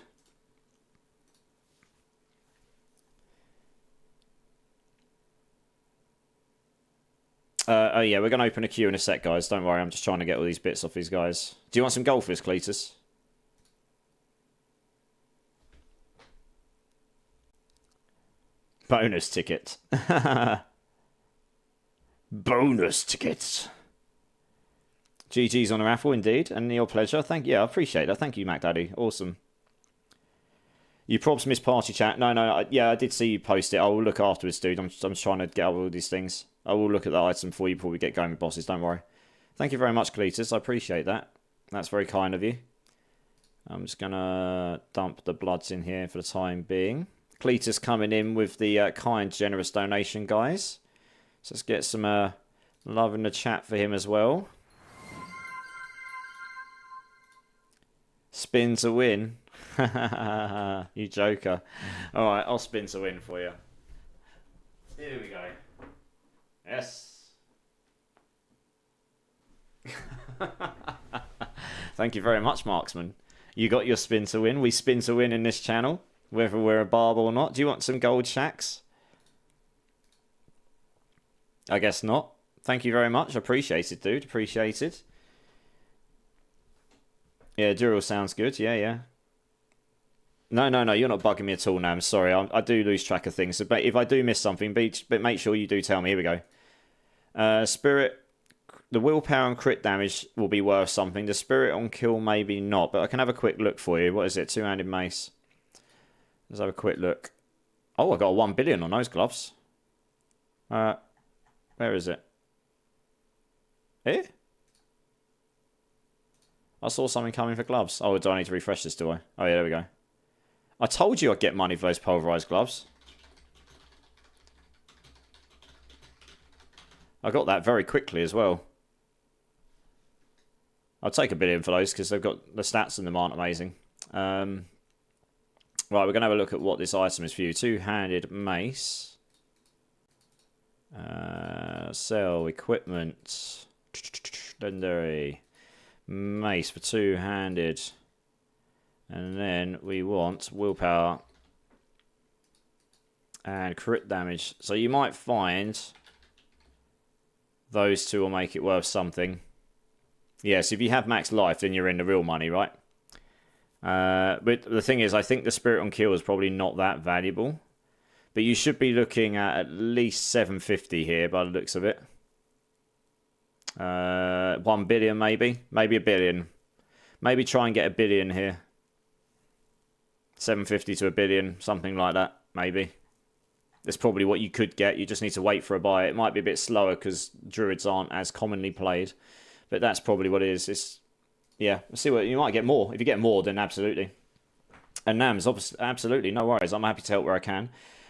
S1: Oh yeah, we're going to open a queue in a sec, guys. Don't worry, I'm just trying to get all these bits off these guys. Do you want some gold for this, Cletus? Bonus ticket. Bonus tickets. GG's on a raffle, indeed, and your pleasure. Yeah, I appreciate that. Thank you, Mac Daddy. Awesome. You props missed party chat. No, yeah, I did see you post it. I will look afterwards, dude. I'm trying to get out all these things. I will look at the item for you before we get going with bosses, don't worry. Thank you very much, Cletus. I appreciate that. That's very kind of you. I'm just going to dump the bloods in here for the time being. Cletus coming in with the kind, generous donation, guys. So let's get some love in the chat for him as well. Spin to win. You joker. Alright, I'll spin to win for you. Here we go. Yes. Thank you very much, Marksman. You got your spin to win. We spin to win in this channel, whether we're a barb or not. Do you want some gold shacks? I guess not. Thank you very much. Appreciate it, dude. Appreciate it. Yeah, Duriel sounds good. Yeah. No, you're not bugging me at all now. I'm sorry. I do lose track of things. So, but if I do miss something, but make sure you do tell me. Here we go. Spirit, the willpower and crit damage will be worth something. The spirit on kill maybe not, but I can have a quick look for you. What is it? Two-handed mace. Let's have a quick look. Oh, I got a 1 billion on those gloves. Where is it? Here? I saw something coming for gloves. Oh, do I need to refresh this, do I? Oh, yeah, there we go. I told you I'd get money for those pulverized gloves. I got that very quickly as well. I'll take 1 billion for those because they've got the stats in them aren't amazing. Right, we're going to have a look at what this item is for you. Two-handed mace. Sell equipment. Legendary mace for two-handed. And then we want willpower and crit damage. So you might find those two will make it worth something. Yes, if you have max life, then you're in the real money, right? But the thing is, I think the Spirit on Kill is probably not that valuable. But you should be looking at least 750 here by the looks of it. 1 billion maybe. Maybe a billion. Maybe try and get a billion here. 750 to a billion, something like that, maybe. That's probably what you could get. You just need to wait for a buy. It might be a bit slower because Druids aren't as commonly played. But that's probably what it is. It's, yeah, let's see what you might get more. If you get more, then absolutely. And Nams, obviously, absolutely, no worries. I'm happy to help where I can.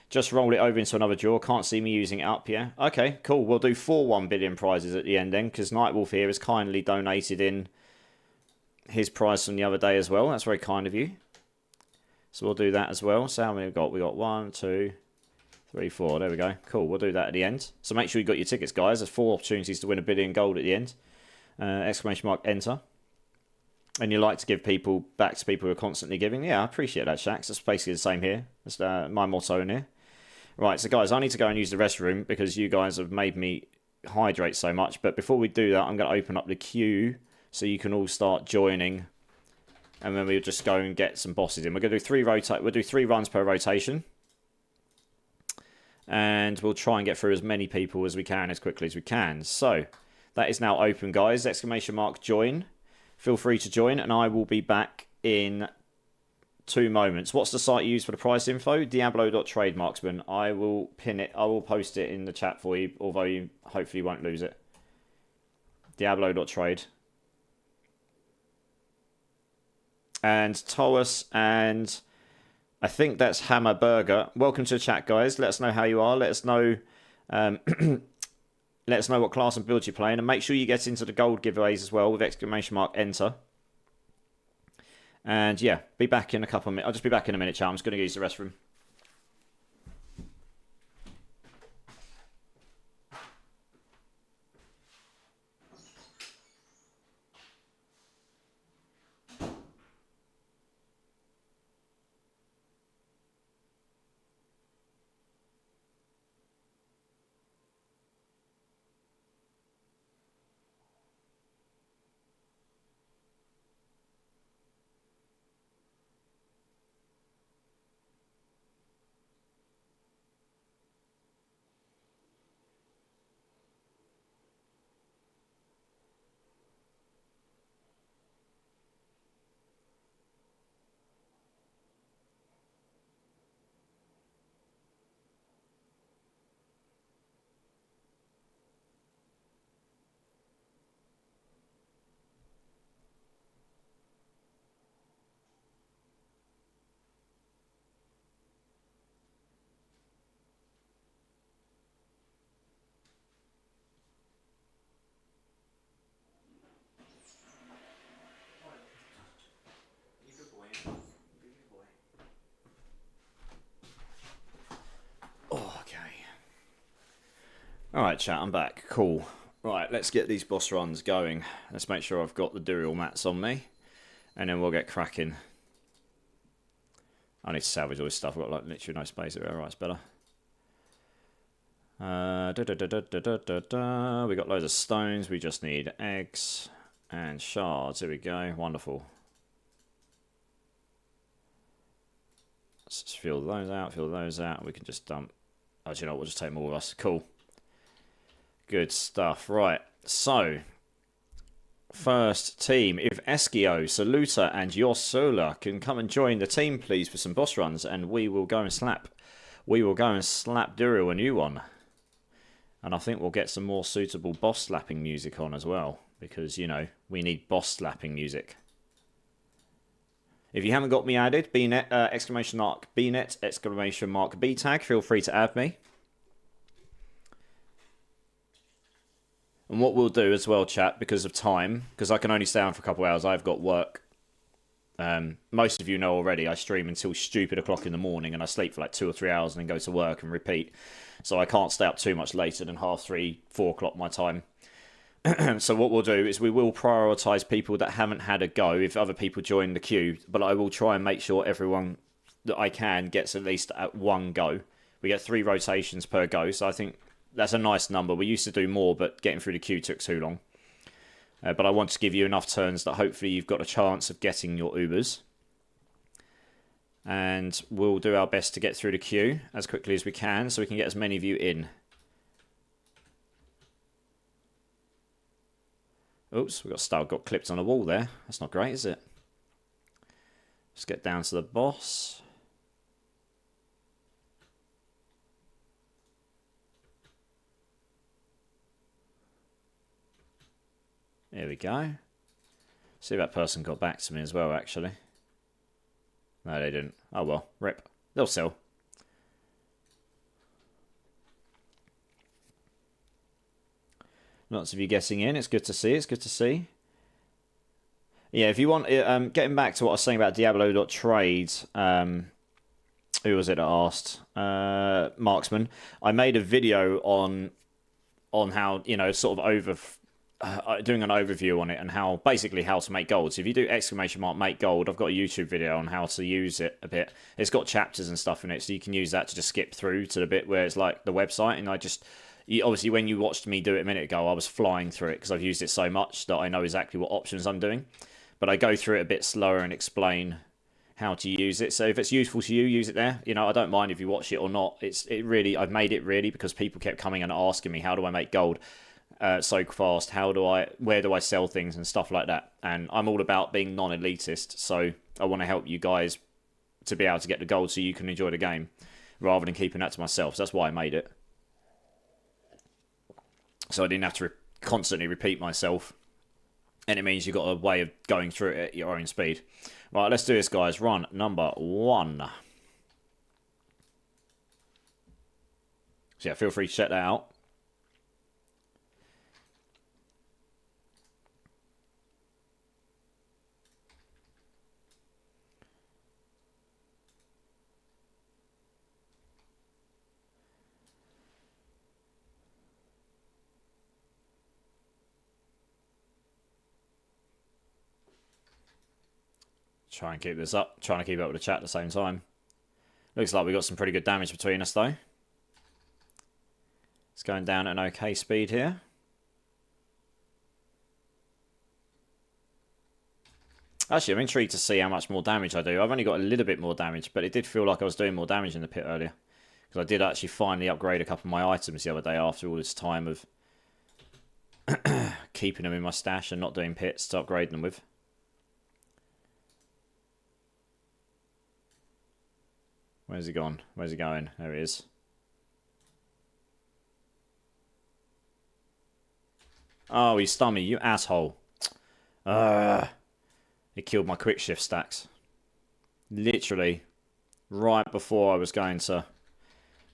S1: Just roll it over into another draw. Can't see me using it up, yeah? Okay, cool. We'll do 4 1 billion prizes at the end then, because Nightwolf here has kindly donated in his prize from the other day as well. That's very kind of you. So we'll do that as well. So how many have we got? We got 1, 2, 3, 4. There we go. Cool, we'll do that at the end. So make sure you got your tickets, guys. There's 4 opportunities to win a billion gold at the end. Exclamation mark, enter. And you like to give people back to people who are constantly giving. Yeah, I appreciate that, Shax. That's basically the same here. That's my motto in here. Right, so guys, I need to go and use the restroom because you guys have made me hydrate so much. But before we do that, I'm going to open up the queue so you can all start joining. And then we'll just go and get some bosses in. We're going to do we'll do 3 runs per rotation. And we'll try and get through as many people as we can as quickly as we can. So, that is now open, guys. Exclamation mark join. Feel free to join, and I will be back in 2 moments. What's the site you use for the price info? Diablo.trade, Marksman. I will pin it. I will post it in the chat for you, although you hopefully won't lose it. Diablo.trade. And Toas and I think that's Hammer Burger. Welcome to the chat, guys. Let us know how you are. Let us know let us know what class and build you're playing, and make sure you get into the gold giveaways as well with exclamation mark enter. And yeah, be back in a couple of minutes. I'll just be back in a minute, chat. I'm just going to use the restroom. Alright, chat, I'm back. Cool. Right, let's get these boss runs going. Let's make sure I've got the Duriel mats on me. And then we'll get cracking. I need to salvage all this stuff. I've got like literally no space here. Alright, it's better. We got loads of stones. We just need eggs and shards. Here we go. Wonderful. Let's just fill those out. Fill those out. We can just dump. Oh, do you know what? We'll just take them all with us. Cool. Good stuff. Right, so first team, if Eskio, Saluta and Yosola can come and join the team, please, for some boss runs, and we will go and slap Duriel a new one. And I think we'll get some more suitable boss slapping music on as well, because, you know, we need boss slapping music. If you haven't got me added, bnet, exclamation mark bnet, exclamation mark btag, feel free to add me. And what we'll do as well, chat, because of time, because I can only stay on for a couple of hours, I've got work. Most of you know already, I stream until stupid o'clock in the morning, and I sleep for like 2 or 3 hours and then go to work and repeat. So I can't stay up too much later than 3:30, 4 o'clock my time. So what we'll do is we will prioritise people that haven't had a go if other people join the queue, but I will try and make sure everyone that I can gets at least at 1 go. We get 3 rotations per go, so I think that's a nice number. We used to do more, but getting through the queue took too long. But I want to give you enough turns that hopefully you've got a chance of getting your Ubers. And we'll do our best to get through the queue as quickly as we can so we can get as many of you in. Oops, we got clipped on a wall there. That's not great, is it? Let's get down to the boss. There we go. See if that person got back to me as well, actually. No, they didn't. Oh well, rip. They'll sell. Lots of you getting in. It's good to see. It's good to see. Yeah, if you want, getting back to what I was saying about Diablo.trade, who was it that asked? Marksman. I made a video on how, you know, sort of doing an overview on it and how basically how to make gold. So if you do ! make gold, I've got a YouTube video on how to use it a bit. It's got chapters and stuff in it, so you can use that to just skip through to the bit where it's like the website. And obviously when you watched me do it a minute ago, I was flying through it because I've used it so much that I know exactly what options I'm doing. But I go through it a bit slower and explain how to use it. So if it's useful to you, use it there. You know, I don't mind if you watch it or not. I've made it really because people kept coming and asking me, how do I make gold so fast? Where do I sell things and stuff like that? And I'm all about being non-elitist, so I want to help you guys to be able to get the gold so you can enjoy the game rather than keeping that to myself. So that's why I made it. So I didn't have to constantly repeat myself. And it means you've got a way of going through it at your own speed. Right, let's do this, guys. Run number 1. So yeah, feel free to check that out. Try and keep this up. Trying to keep up with the chat at the same time. Looks like we got some pretty good damage between us, though. It's going down at an okay speed here. Actually, I'm intrigued to see how much more damage I do. I've only got a little bit more damage, but it did feel like I was doing more damage in the pit earlier. Because I did actually finally upgrade a couple of my items the other day after all this time of keeping them in my stash and not doing pits to upgrade them with. Where's he gone? Where's he going? There he is. Oh, he's stummy, you asshole. He killed my quick shift stacks. Literally, right before I was going to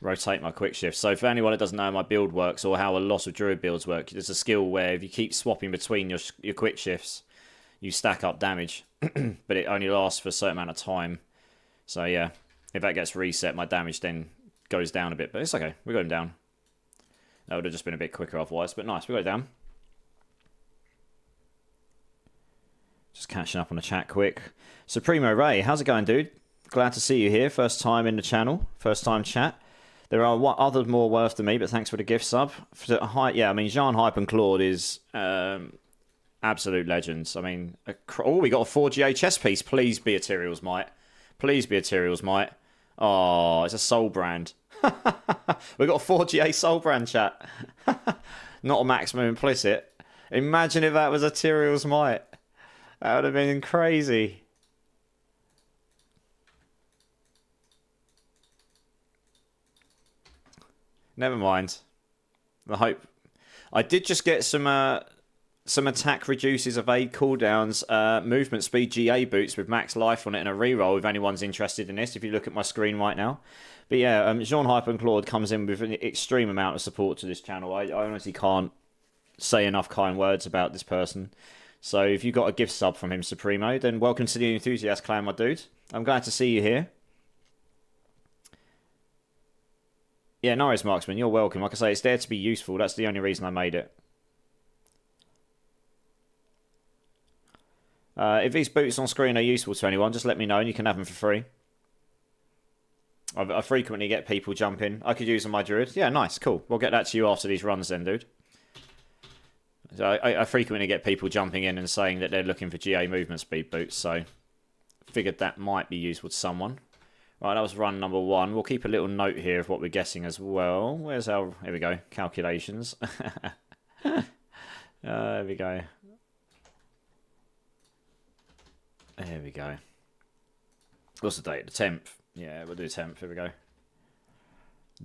S1: rotate my quick shift. So for anyone that doesn't know how my build works or how a lot of druid builds work, there's a skill where if you keep swapping between your quick shifts, you stack up damage. But it only lasts for a certain amount of time. So yeah. If that gets reset, my damage then goes down a bit. But it's okay. We got him down. That would have just been a bit quicker otherwise. But nice. We got it down. Just catching up on the chat quick. Supremo Ray, how's it going, dude? Glad to see you here. First time in the channel. First time chat. There are others more worth than me, but thanks for the gift sub. Yeah, I mean, Jean Hype and Claude is absolute legends. I mean, we got a 4GA chess piece. Please be a Tyrael's Might. Please be a Tyrael's Might. Oh, it's a Soul Brand. We got a 4GA Soul Brand, chat. Not a maximum implicit. Imagine if that was a Tyrael's Might. That would have been crazy. Never mind. I did just get some attack reduces evade cooldowns, movement speed GA boots with max life on it and a reroll if anyone's interested in this, if you look at my screen right now. But yeah, Jean Hype and Claude comes in with an extreme amount of support to this channel. I honestly can't say enough kind words about this person. So if you got a gift sub from him, Supremo, then welcome to the Enthusiast Clan, my dude. I'm glad to see you here. Yeah, Norris Marksman, you're welcome. Like I say, it's there to be useful. That's the only reason I made it. If these boots on screen are useful to anyone, just let me know and you can have them for free. I frequently get people jump in. I could use them on my druid. Yeah, nice, cool. We'll get that to you after these runs then, dude. So I frequently get people jumping in and saying that they're looking for GA movement speed boots, so figured that might be useful to someone. Right, that was run number 1. We'll keep a little note here of what we're guessing as well. Where's our... Here we go. Calculations. There we go. There we go. What's the date? The 10th. Yeah, we'll do 10th. Here we go.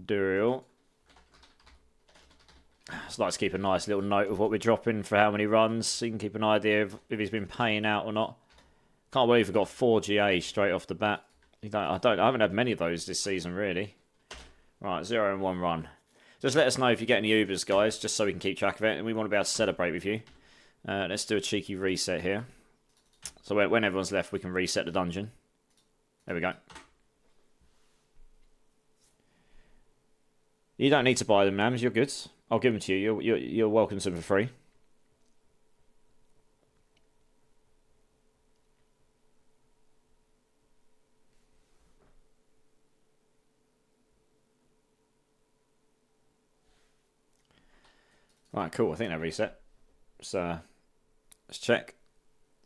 S1: Duriel. I'd like to keep a nice little note of what we're dropping for how many runs, so you can keep an idea of if he's been paying out or not. Can't believe we got 4 GA straight off the bat. I haven't had many of those this season, really. Right, 0 and 1 run. Just let us know if you get any Ubers, guys, just so we can keep track of it, and we want to be able to celebrate with you. Let's do a cheeky reset here. So when everyone's left, we can reset the dungeon. There we go. You don't need to buy them, Nams. You're good. I'll give them to you. You're welcome to them for free. Right, cool. I think that reset. So let's check.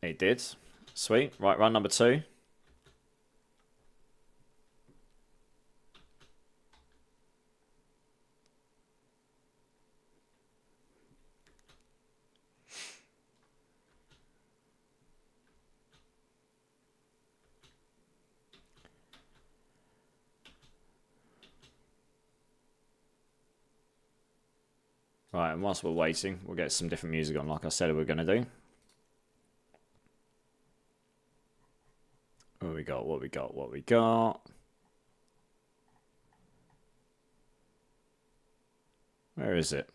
S1: It did. Sweet. Right, run number 2. Right, and whilst we're waiting, we'll get some different music on, like I said we were going to do. What we got, what we got, what we got. Where is it?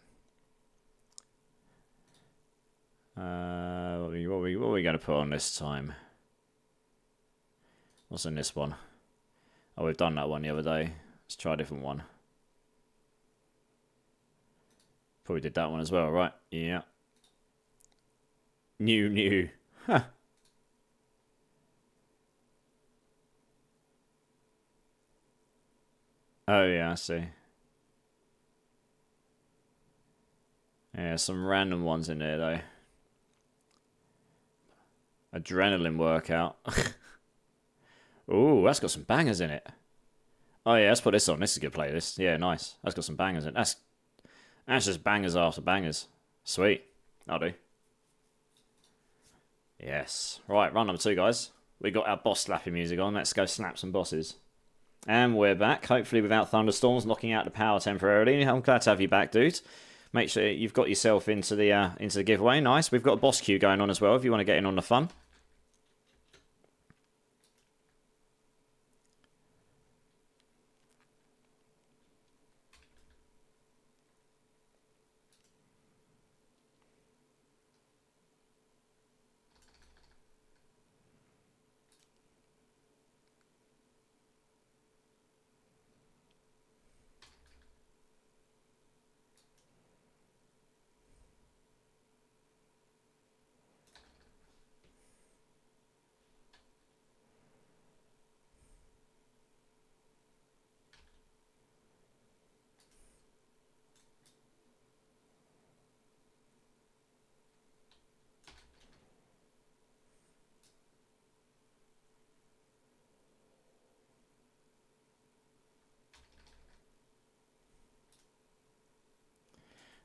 S1: What are we going to put on this time? What's in this one? Oh, we've done that one the other day. Let's try a different one. Probably did that one as well, right? Yeah. New. Huh. Oh, yeah, I see. Yeah, some random ones in there, though. Adrenaline workout. Ooh, that's got some bangers in it. Oh, yeah, let's put this on. This is a good playlist. Yeah, nice. That's got some bangers in it. That's just bangers after bangers. Sweet. I'll do. Yes. Right, run number 2, guys. We got our boss slapping music on. Let's go slap some bosses. And we're back, hopefully without thunderstorms knocking out the power temporarily. I'm glad to have you back, dude. Make sure you've got yourself into the giveaway. Nice. We've got a boss queue going on as well if you want to get in on the fun.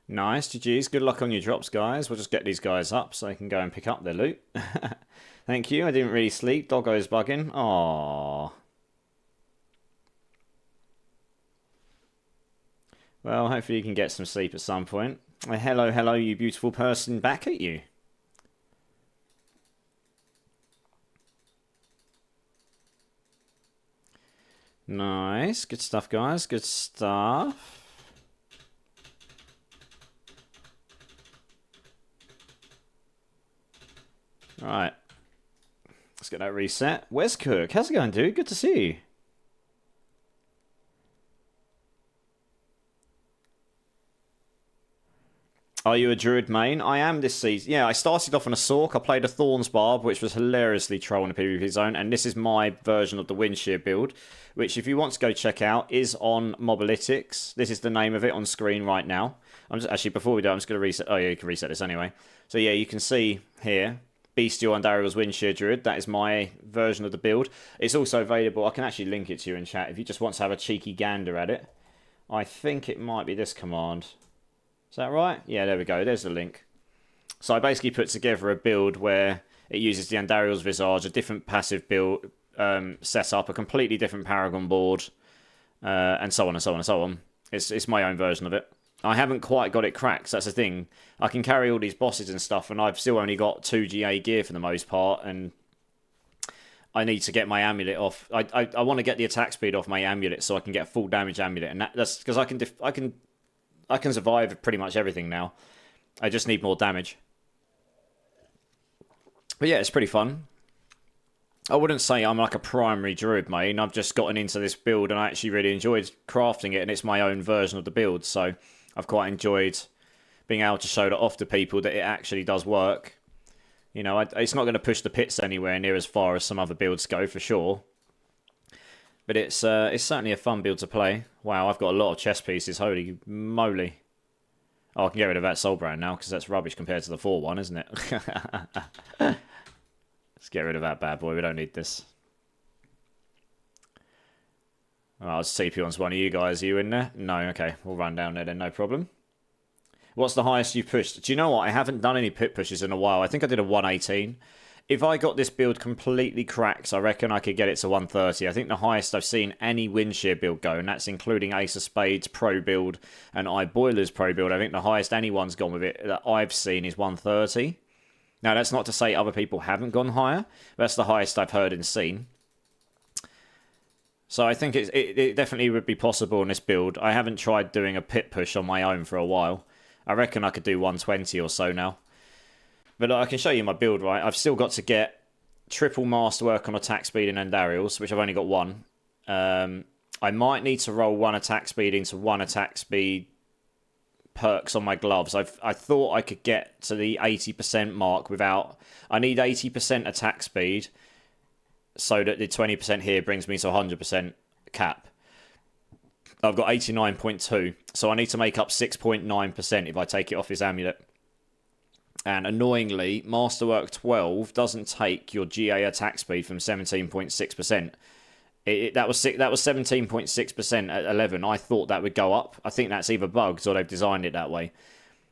S1: Nice, GG's. Good luck on your drops, guys. We'll just get these guys up so they can go and pick up their loot. Thank you. I didn't really sleep. Doggo's bugging. Aww. Well, hopefully you can get some sleep at some point. Hello, you beautiful person. Back at you. Nice. Good stuff, guys. Good stuff. Right. Let's get that reset. Where's Kirk? How's it going, dude? Good to see you. Are you a Druid main? I am this season. Yeah, I started off on a Sork. I played a Thorns Barb, which was hilariously troll in the PvP zone. And this is my version of the Windshear build, which if you want to go check out is on Mobalytics. This is the name of it on screen right now. Actually, before we do, I'm just going to reset. Oh yeah, you can reset this anyway. So yeah, you can see here, Bestial Andariel's Windshear Druid. That is my version of the build. It's also available. I can actually link it to you in chat if you just want to have a cheeky gander at it. I think it might be this command. Is that right? Yeah, there we go. There's the link. So I basically put together a build where it uses the Andariel's Visage, a different passive build setup, a completely different Paragon board, and so on and so on and so on. It's my own version of it. I haven't quite got it cracked, so that's the thing. I can carry all these bosses and stuff, and I've still only got 2 GA gear for the most part, and I need to get my amulet off. I want to get the attack speed off my amulet so I can get a full damage amulet, and that's because I can survive pretty much everything now. I just need more damage. But yeah, it's pretty fun. I wouldn't say I'm like a primary druid main. I've just gotten into this build and I actually really enjoyed crafting it, and it's my own version of the build, so I've quite enjoyed being able to show that off to people that it actually does work. You know, it's not going to push the pits anywhere near as far as some other builds go, for sure. But it's certainly a fun build to play. Wow, I've got a lot of chess pieces. Holy moly. Oh, I can get rid of that Soul Brand now, because that's rubbish compared to the 4-1, isn't it? Let's get rid of that bad boy. We don't need this. I'll TP onto one of you guys. Are you in there? No, okay. We'll run down there then, no problem. What's the highest you've pushed? Do you know what? I haven't done any pit pushes in a while. I think I did a 118. If I got this build completely cracked, I reckon I could get it to 130. I think the highest I've seen any Windshear build go, and that's including Ace of Spades Pro build and Boilers Pro build. I think the highest anyone's gone with it that I've seen is 130. Now, that's not to say other people haven't gone higher. That's the highest I've heard and seen. So I think it definitely would be possible in this build. I haven't tried doing a pit push on my own for a while. I reckon I could do 120 or so now. But I can show you my build, right? I've still got to get triple masterwork on attack speed in Andariel's, which I've only got one. I might need to roll one attack speed into one attack speed perks on my gloves. I thought I could get to the 80% mark without... I need 80% attack speed so that the 20% here brings me to 100% cap. I've got 89.2, so I need to make up 6.9% if I take it off his amulet. And annoyingly, Masterwork 12 doesn't take your GA attack speed from 17.6%. That was 17.6% at 11. I thought that would go up. I think that's either bugged or they've designed it that way.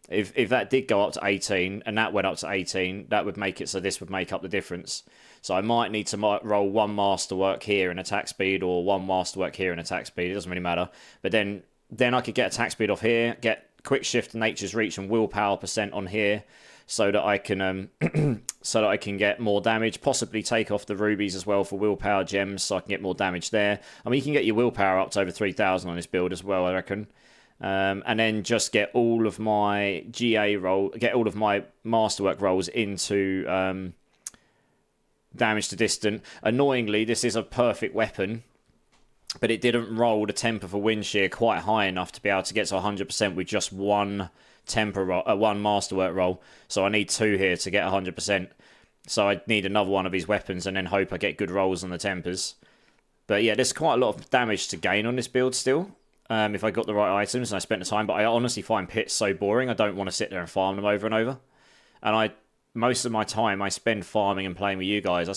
S1: If that did go up to 18 and that went up to 18, that would make it so this would make up the difference. So I might need to roll one Masterwork here in attack speed or one Masterwork here in attack speed. It doesn't really matter. But then I could get attack speed off here, get Quick Shift, Nature's Reach, and Willpower % on here, so that I can get more damage. Possibly take off the rubies as well for willpower gems, so I can get more damage there. I mean, you can get your willpower up to over 3,000 on this build as well, I reckon. And then just get all of my get all of my Masterwork rolls into damage to distant. Annoyingly, this is a perfect weapon, but it didn't roll the temper for Windshear quite high enough to be able to get to 100% with just one temper roll, one Masterwork roll. So I need 2 here to get 100%. So I need another one of his weapons and then hope I get good rolls on the tempers. But yeah, there's quite a lot of damage to gain on this build still, if I got the right items and I spent the time. But I honestly find pits so boring. I don't want to sit there and farm them over and over. And most of my time I spend farming and playing with you guys.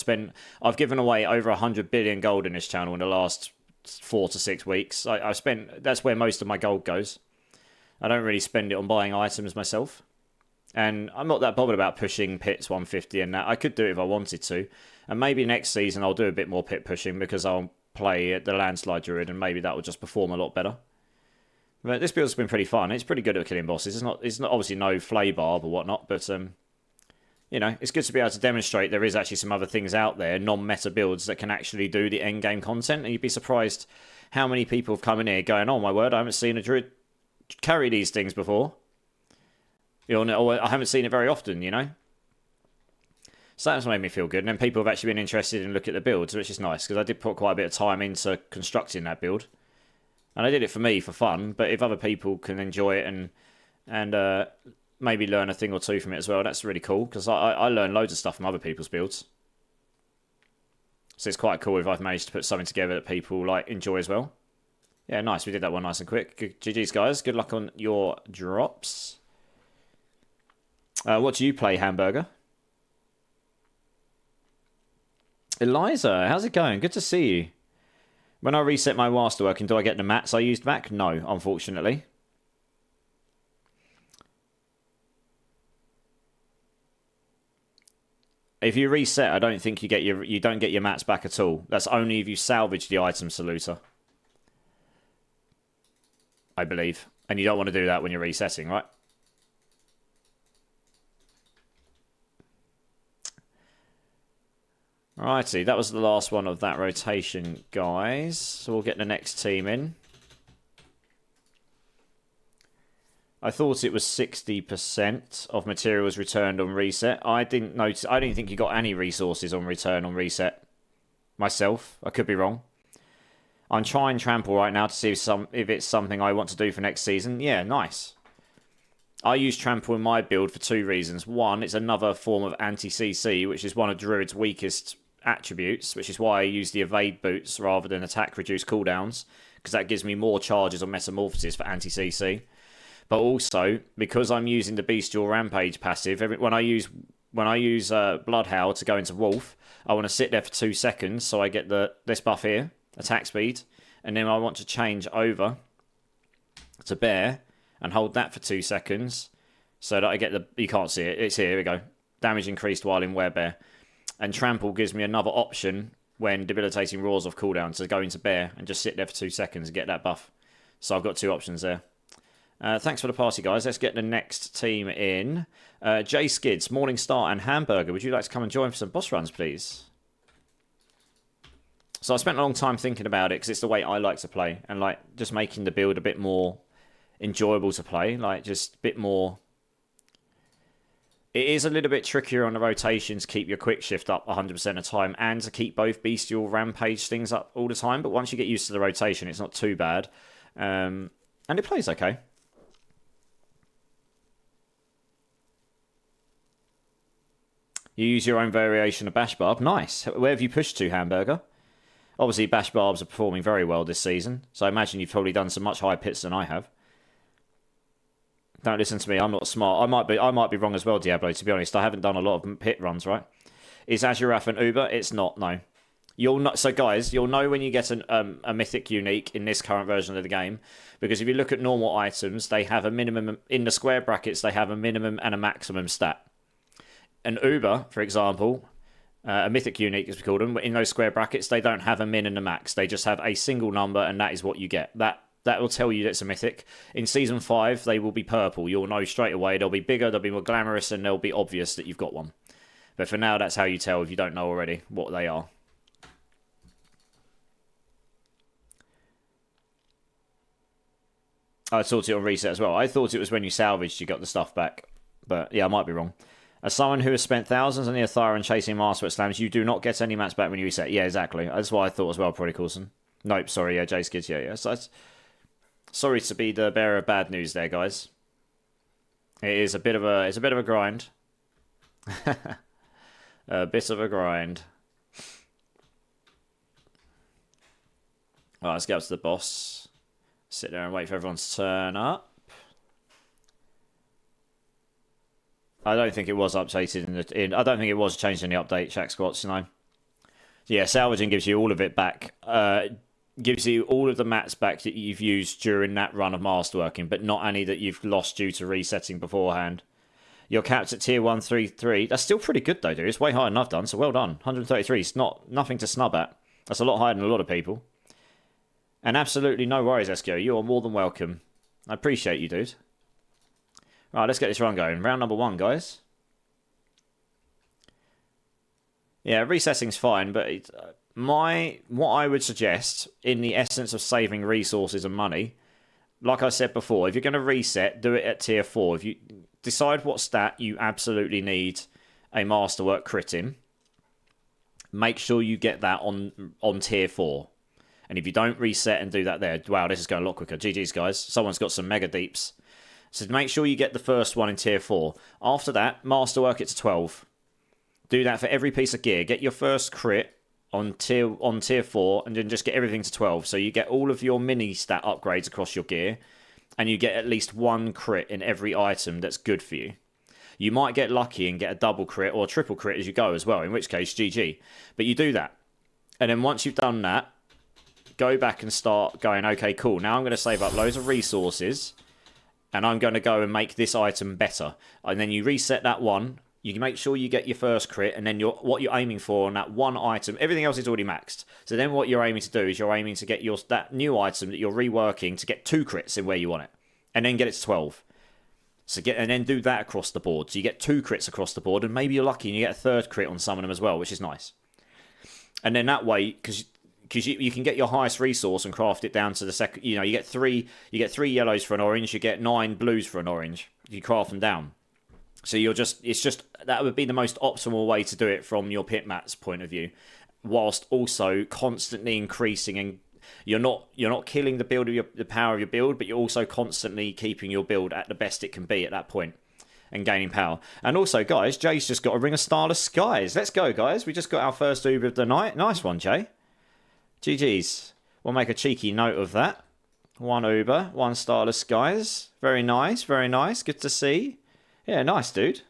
S1: I've given away over 100 billion gold in this channel in the last 4 to 6 weeks. That's where most of my gold goes. I don't really spend it on buying items myself. And I'm not that bothered about pushing pits 150 and that. I could do it if I wanted to. And maybe next season I'll do a bit more pit pushing because I'll play the Landslide Druid and maybe that will just perform a lot better. But this build's been pretty fun. It's pretty good at killing bosses. It's not obviously no flay barb or whatnot, but you know, it's good to be able to demonstrate there is actually some other things out there, non-meta builds that can actually do the end game content. And you'd be surprised how many people have come in here going, "Oh my word, I haven't seen a druid carry these things before." You know, or I haven't seen it very often, you know. So that's made me feel good. And then people have actually been interested in looking at the builds, which is nice because I did put quite a bit of time into constructing that build. And I did it for me, for fun. But if other people can enjoy it and maybe learn a thing or two from it as well, that's really cool. Because I learn loads of stuff from other people's builds. So it's quite cool if I've managed to put something together that people like enjoy as well. Yeah, nice. We did that one nice and quick. Good, GG's, guys. Good luck on your drops. What do you play, Hamburger? Eliza, how's it going? Good to see you. When I reset my masterworking, do I get the mats I used back? No, unfortunately. If you reset, I don't think you don't get your mats back at all. That's only if you salvage the item saluter. I believe. And you don't want to do that when you're resetting, right? Alrighty, that was the last one of that rotation, guys. So we'll get the next team in. I thought it was 60% of materials returned on reset. I didn't think you got any resources on return on reset. Myself, I could be wrong. I'm trying trample right now to see if it's something I want to do for next season. Yeah, nice. I use trample in my build for two reasons. One, it's another form of anti-CC, which is one of Druid's weakest attributes, which is why I use the evade boots rather than attack reduced cooldowns, because that gives me more charges on metamorphosis for anti-CC. But also, because I'm using the Bestial Rampage passive, when I use Bloodhowl to go into Wolf, I want to sit there for 2 seconds, so I get this buff here, attack speed, and then I want to change over to Bear and hold that for 2 seconds, so that I get you can't see it, it's here we go, damage increased while in Werebear. And Trample gives me another option when debilitating roars off cooldown to go into Bear and just sit there for 2 seconds and get that buff. So I've got 2 options there. Thanks for the party, guys. Let's get the next team in. Jay Skids, Morningstar and Hamburger. Would you like to come and join for some boss runs, please? So I spent a long time thinking about it because it's the way I like to play. And like just making the build a bit more enjoyable to play. Like just a bit more... It is a little bit trickier on the rotation to keep your quick shift up 100% of the time and to keep both Bestial Rampage things up all the time. But once you get used to the rotation, it's not too bad. And it plays okay. You use your own variation of Bash Barb. Nice. Where have you pushed to, Hamburger? Obviously, Bash Barbs are performing very well this season. So I imagine you've probably done some much higher pits than I have. Don't listen to me. I'm not smart. I might be wrong as well, Diablo, to be honest. I haven't done a lot of pit runs, right? Is Azurath an Uber? It's not, no. You'll not. So, guys, you'll know when you get a mythic unique in this current version of the game. Because if you look at normal items, they have a minimum... In the square brackets, they have a minimum and a maximum stat. An Uber, for example, a mythic unique, as we call them, in those square brackets, they don't have a min and a max. They just have a single number, and that is what you get. That will tell you that it's a mythic. In Season 5, they will be purple. You'll know straight away. They'll be bigger, they'll be more glamorous, and they'll be obvious that you've got one. But for now, that's how you tell if you don't know already what they are. I thought it on reset as well. I thought it was when you salvaged you got the stuff back. But yeah, I might be wrong. As someone who has spent thousands on the Athara and chasing Master Slams, you do not get any mats back when you reset. Yeah, exactly. That's what I thought as well, Probably Coulson. Nope, sorry, yeah, Jay Skids, yeah. So sorry to be the bearer of bad news there, guys. It's a bit of a grind. A bit of a grind. Alright, let's get up to the boss. Sit there and wait for everyone to turn up. I don't think it was updated I don't think it was changed in the update, Shack Squats, you know. Yeah, salvaging gives you all of it back. Gives you all of the mats back that you've used during that run of masterworking, but not any that you've lost due to resetting beforehand. You're capped at tier 133. That's still pretty good though, dude. It's way higher than I've done, so well done. 133 is nothing to snub at. That's a lot higher than a lot of people. And absolutely no worries, Eskio. You are more than welcome. I appreciate you, dude. Right, let's get this run going. Round number 1, guys. Yeah, resetting's fine, but what I would suggest, in the essence of saving resources and money, like I said before, if you're going to reset, do it at tier 4. If you decide what stat you absolutely need a masterwork crit in, make sure you get that on tier 4. And if you don't reset and do that there, wow, this is going a lot quicker. GG's, guys. Someone's got some mega deeps. So make sure you get the first one in tier 4. After that, masterwork it to 12. Do that for every piece of gear. Get your first crit on tier 4, and then just get everything to 12. So you get all of your mini stat upgrades across your gear, and you get at least one crit in every item that's good for you. You might get lucky and get a double crit or a triple crit as you go as well, in which case, GG. But you do that. And then once you've done that, go back and start going, okay, cool. Now I'm going to save up loads of resources, and I'm going to go and make this item better. And then you reset that one. You can make sure you get your first crit, and then what you're aiming for on that one item, everything else is already maxed. So then what you're aiming to do is you're aiming to get that new item that you're reworking to get 2 crits in where you want it, and then get it to 12. And then do that across the board. So you get 2 crits across the board, and maybe you're lucky and you get a third crit on some of them as well, which is nice. And then that way, because you can get your highest resource and craft it down to the second. You get 3 yellows for an orange, you get 9 blues for an orange. You craft them down. So that would be the most optimal way to do it from your pit mats point of view, whilst also constantly increasing, and you're not killing the power of your build, but you're also constantly keeping your build at the best it can be at that point and gaining power. And also, guys, Jay's just got a Ring of Starless Skies. Let's go, guys. We just got our first Uber of the night. Nice one, Jay. GG's. We'll make a cheeky note of that. 1 Uber, 1 Starless Skies. Very nice, very nice. Good to see. Yeah, nice, dude.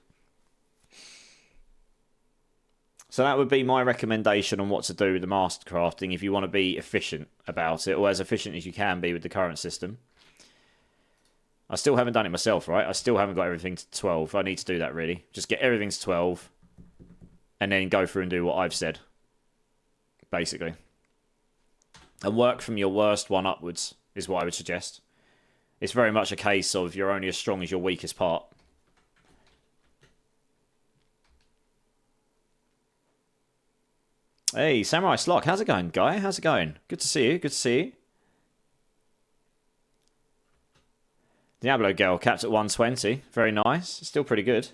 S1: So that would be my recommendation on what to do with the master crafting if you want to be efficient about it, or as efficient as you can be with the current system. I still haven't done it myself, right? I still haven't got everything to 12. I need to do that, really. Just get everything to 12, and then go through and do what I've said, basically. And work from your worst one upwards is what I would suggest. It's very much a case of you're only as strong as your weakest part. Hey, Samurai Slock, how's it going, guy? How's it going? Good to see you, good to see you. Diablo Girl capped at 120. Very nice. Still pretty good.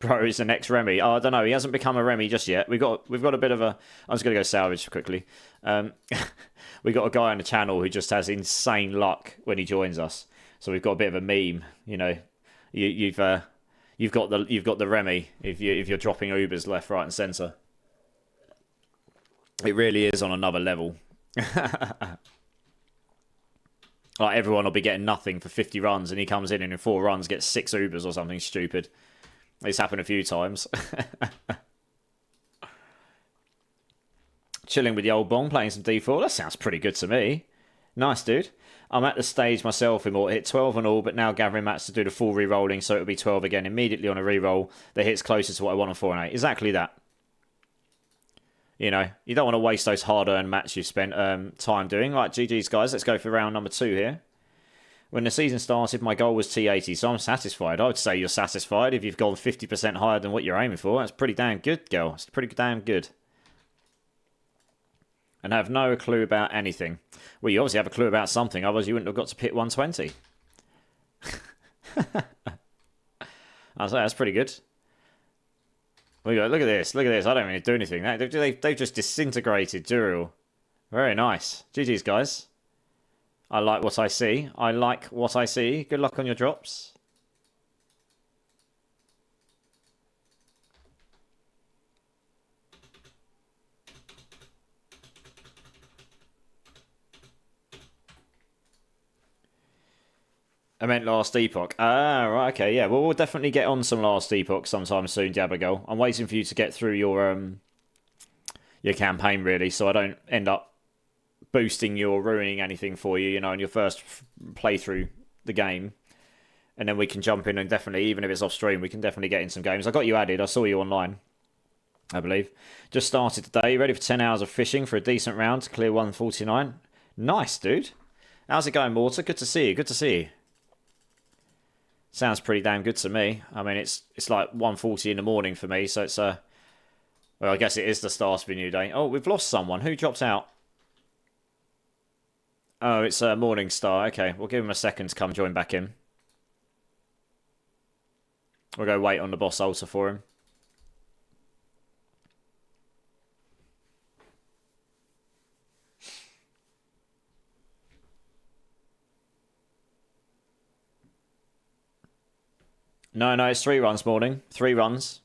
S1: Bro, he's the next Remy. Oh, I don't know. He hasn't become a Remy just yet. We've got a bit of a... I'm just going to go salvage quickly. We got a guy on the channel who just has insane luck when he joins us. So we've got a bit of a meme. You know, you've got the Remy if you're dropping Ubers left, right, and centre. It really is on another level. Like, everyone will be getting nothing for 50 runs, and he comes in and in 4 runs gets 6 Ubers or something stupid. It's happened a few times. Chilling with the old bong, playing some D4. That sounds pretty good to me. Nice, dude. I'm at the stage myself in hit 12 and all, but now gathering mats to do the full re-rolling, so it'll be 12 again immediately on a re-roll that hits closer to what I want on 4 and 8. Exactly that. You know, you don't want to waste those hard-earned mats you've spent time doing. Like, GG's, guys. Let's go for round number 2 here. When the season started, my goal was T80, so I'm satisfied. I would say you're satisfied if you've gone 50% higher than what you're aiming for. That's pretty damn good, girl. It's pretty damn good. And I have no clue about anything. Well, you obviously have a clue about something, otherwise you wouldn't have got to pit 120. I'll say that's pretty good. Look at this. Look at this. I don't really do anything. They've just disintegrated Duriel. Very nice. GG's, guys. I like what I see. I like what I see. Good luck on your drops. I meant Last Epoch. Ah, right, okay, yeah. Well, we'll definitely get on some Last Epoch sometime soon, Diablo Girl. I'm waiting for you to get through your campaign, really, so I don't end up boosting you or ruining anything for you, you know, in your first playthrough the game. And then we can jump in and definitely, even if it's off stream, we can definitely get in some games. I got you added. I saw you online, I believe. Just started today. Ready for 10 hours of fishing for a decent round to clear 149. Nice, dude. How's it going, Mortar? Good to see you. Good to see you. Sounds pretty damn good to me. I mean, it's like 1:40 in the morning for me, so it's well, I guess it is the start of a new day. Oh, we've lost someone. Who dropped out? Oh, it's Morningstar. Okay, we'll give him a second to come join back in. We'll go wait on the boss altar for him. No, it's 3 runs, Morning. 3 runs.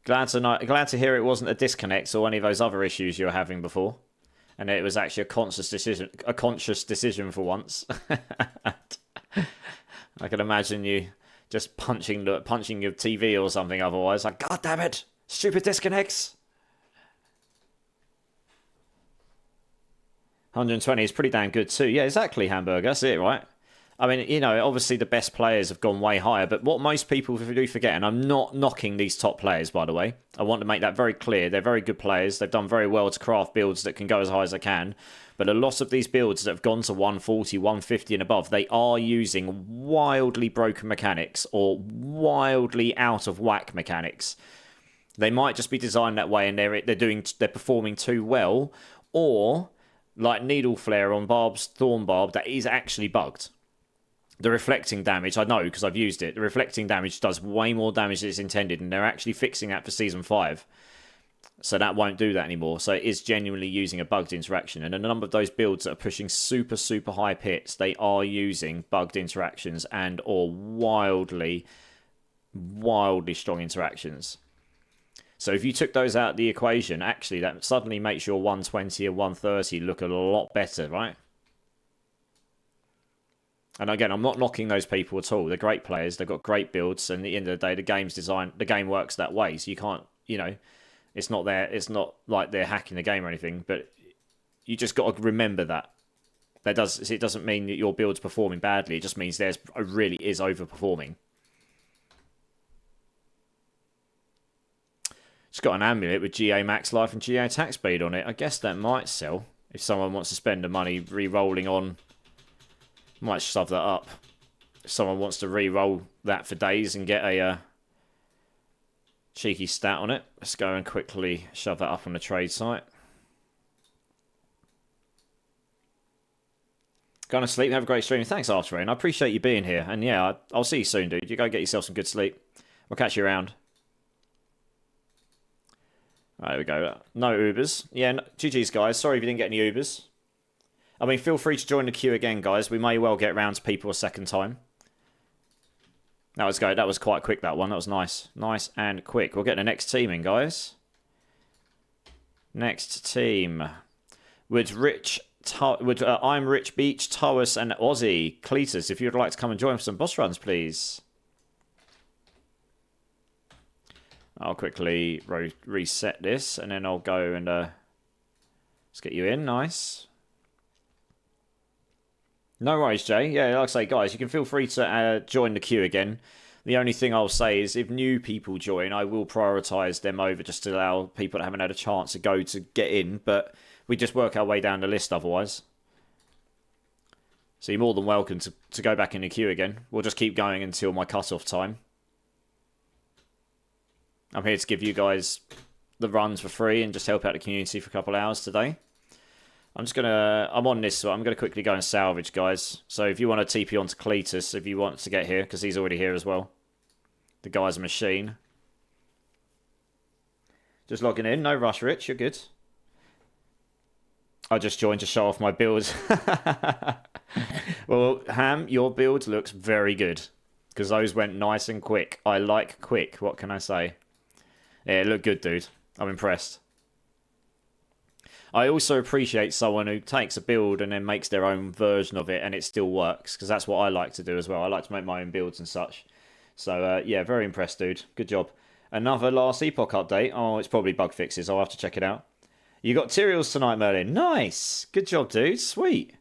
S1: Glad to hear it wasn't a disconnect or any of those other issues you were having before, and it was actually a conscious decision. A conscious decision for once. I can imagine you just punching your TV or something. Otherwise, like, God damn it, stupid disconnects. 120 is pretty damn good too. Yeah, exactly, Hamburger. That's it, right? I mean, you know, obviously the best players have gone way higher, but what most people do forget, and I'm not knocking these top players, by the way. I want to make that very clear. They're very good players. They've done very well to craft builds that can go as high as they can. But a lot of these builds that have gone to 140, 150 and above, they are using wildly broken mechanics or wildly out of whack mechanics. They might just be designed that way and they're performing too well, or like Needle Flare on Thorn Barb, that is actually bugged. The reflecting damage, I know because I've used it. The reflecting damage does way more damage than it's intended, and they're actually fixing that for Season 5. So that won't do that anymore. So it is genuinely using a bugged interaction. And a number of those builds that are pushing super, super high pits, they are using bugged interactions and or wildly, wildly strong interactions. So if you took those out of the equation, actually that suddenly makes your 120 and 130 look a lot better, right? And again, I'm not knocking those people at all. They're great players. They've got great builds. And at the end of the day, the game works that way. So you can't, you know, it's not like they're hacking the game or anything. But you just got to remember that. It doesn't mean that your build's performing badly. It just means theirs really is overperforming. It's got an amulet with GA max life and GA attack speed on it. I guess that might sell if someone wants to spend the money re-rolling on. Might shove that up. If someone wants to re-roll that for days and get a cheeky stat on it, let's go and quickly shove that up on the trade site. Going to sleep. Have a great stream. Thanks, Arthur. I appreciate you being here. And yeah, I'll see you soon, dude. You go get yourself some good sleep. We'll catch you around. Right, there we go. No Ubers. Yeah, GG's, guys. Sorry if you didn't get any Ubers. I mean, feel free to join the queue again, guys. We may well get around to people a second time. That was good. That was quite quick, that one. That was nice. Nice and quick. We'll get the next team in, guys. Next team. I'm Rich Beach, Towers, and Aussie. Cletus, if you'd like to come and join for some boss runs, please. I'll quickly reset this, and then I'll go and let's get you in. Nice. No worries, Jay. Yeah, like I say, guys, you can feel free to join the queue again. The only thing I'll say is if new people join, I will prioritise them over just to allow people that haven't had a chance to get in, but we just work our way down the list otherwise. So you're more than welcome to go back in the queue again. We'll just keep going until my cut-off time. I'm here to give you guys the runs for free and just help out the community for a couple of hours today. I'm on this, so I'm going to quickly go and salvage, guys. So if you want to TP onto Cletus, if you want to get here, because he's already here as well. The guy's a machine. Just logging in. No rush, Rich. You're good. I just joined to show off my build. Well, Ham, your build looks very good. Because those went nice and quick. I like quick. What can I say? Yeah, it looked good, dude. I'm impressed. I also appreciate someone who takes a build and then makes their own version of it and it still works, because that's what I like to do as well. I like to make my own builds and such. So, yeah, very impressed, dude. Good job. Another Last Epoch update. Oh, it's probably bug fixes. I'll have to check it out. You got Tyraels tonight, Merlin. Nice. Good job, dude. Sweet.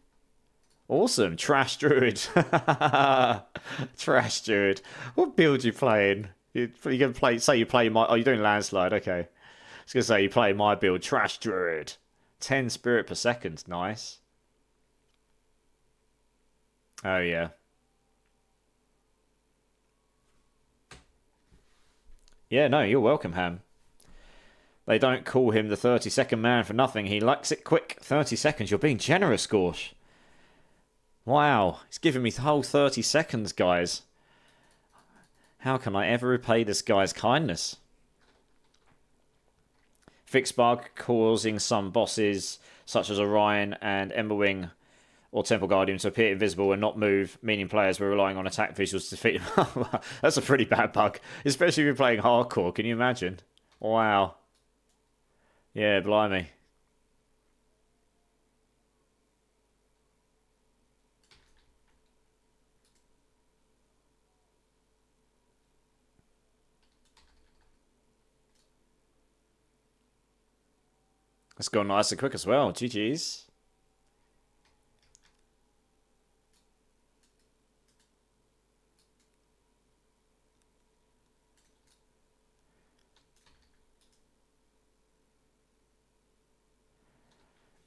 S1: Awesome. Trash Druid. Trash Druid. What build you playing? You're going to play, say you play my... Oh, you're doing Landslide. Okay. I was going to say you play my build. Trash Druid. 10 spirit per second. Nice. Oh, yeah. Yeah, no, you're welcome, Ham. They don't call him the 30-second man for nothing. He likes it quick. 30 seconds. You're being generous, Gorsh. Wow. He's giving me the whole 30 seconds, guys. How can I ever repay this guy's kindness? Fixed bug causing some bosses, such as Orion and Emberwing or Temple Guardian, to appear invisible and not move, meaning players were relying on attack visuals to defeat them. That's a pretty bad bug, especially if you're playing hardcore. Can you imagine? Wow. Yeah, blimey. It's gone nice and quick as well. GG's.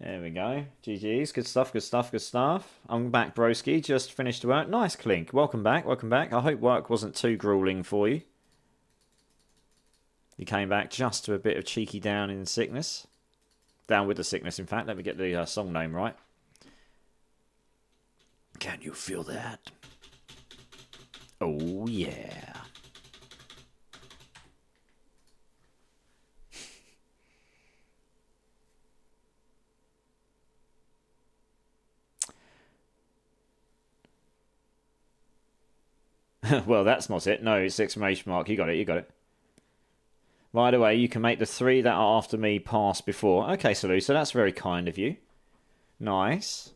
S1: There we go. GG's. Good stuff, good stuff, good stuff. I'm back, broski. Just finished work. Nice, Clink. Welcome back, welcome back. I hope work wasn't too grueling for you. You came back just to a bit of cheeky down in sickness. Down with the sickness, in fact. Let me get the song name right. Can you feel that? Oh, yeah. Well, that's not it. No, it's exclamation mark. You got it, you got it. By the way, you can make the 3 that are after me pass before. Okay, Salute, so that's very kind of you. Nice.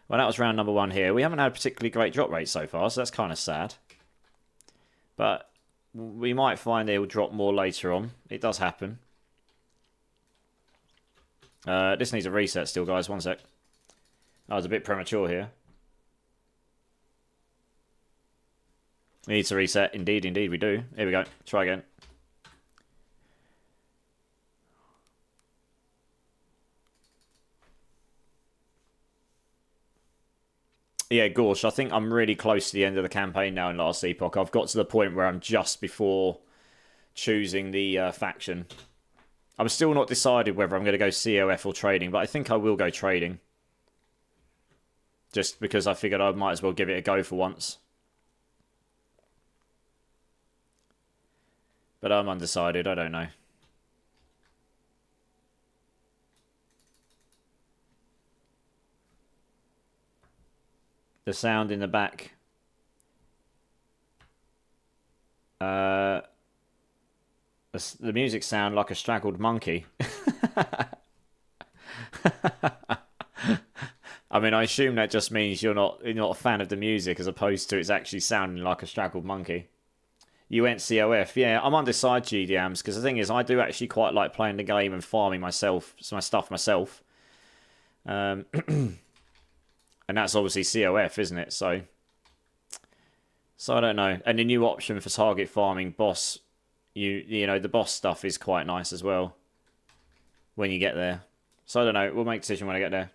S1: Well, that was round number 1 here. We haven't had a particularly great drop rate so far, so that's kind of sad. But we might find it will drop more later on. It does happen. This needs a reset still, guys. One sec. I was a bit premature here. Needs a reset. Indeed, indeed we do. Here we go. Try again. Yeah, Gorsh, I think I'm really close to the end of the campaign now in Last Epoch. I've got to the point where I'm just before choosing the faction. I'm still not decided whether I'm going to go COF or trading, but I think I will go trading. Just because I figured I might as well give it a go for once. But I'm undecided, I don't know. The sound in the back. The music sound like a straggled monkey. I mean, I assume that just means you're not a fan of the music as opposed to it's actually sounding like a straggled monkey. You went COF. Yeah, I'm undecided, GDMs, because the thing is, I do actually quite like playing the game and farming my stuff myself. And that's obviously COF, isn't it? So I don't know. And the new option for target farming boss, you know, the boss stuff is quite nice as well when you get there. So I don't know. We'll make a decision when I get there.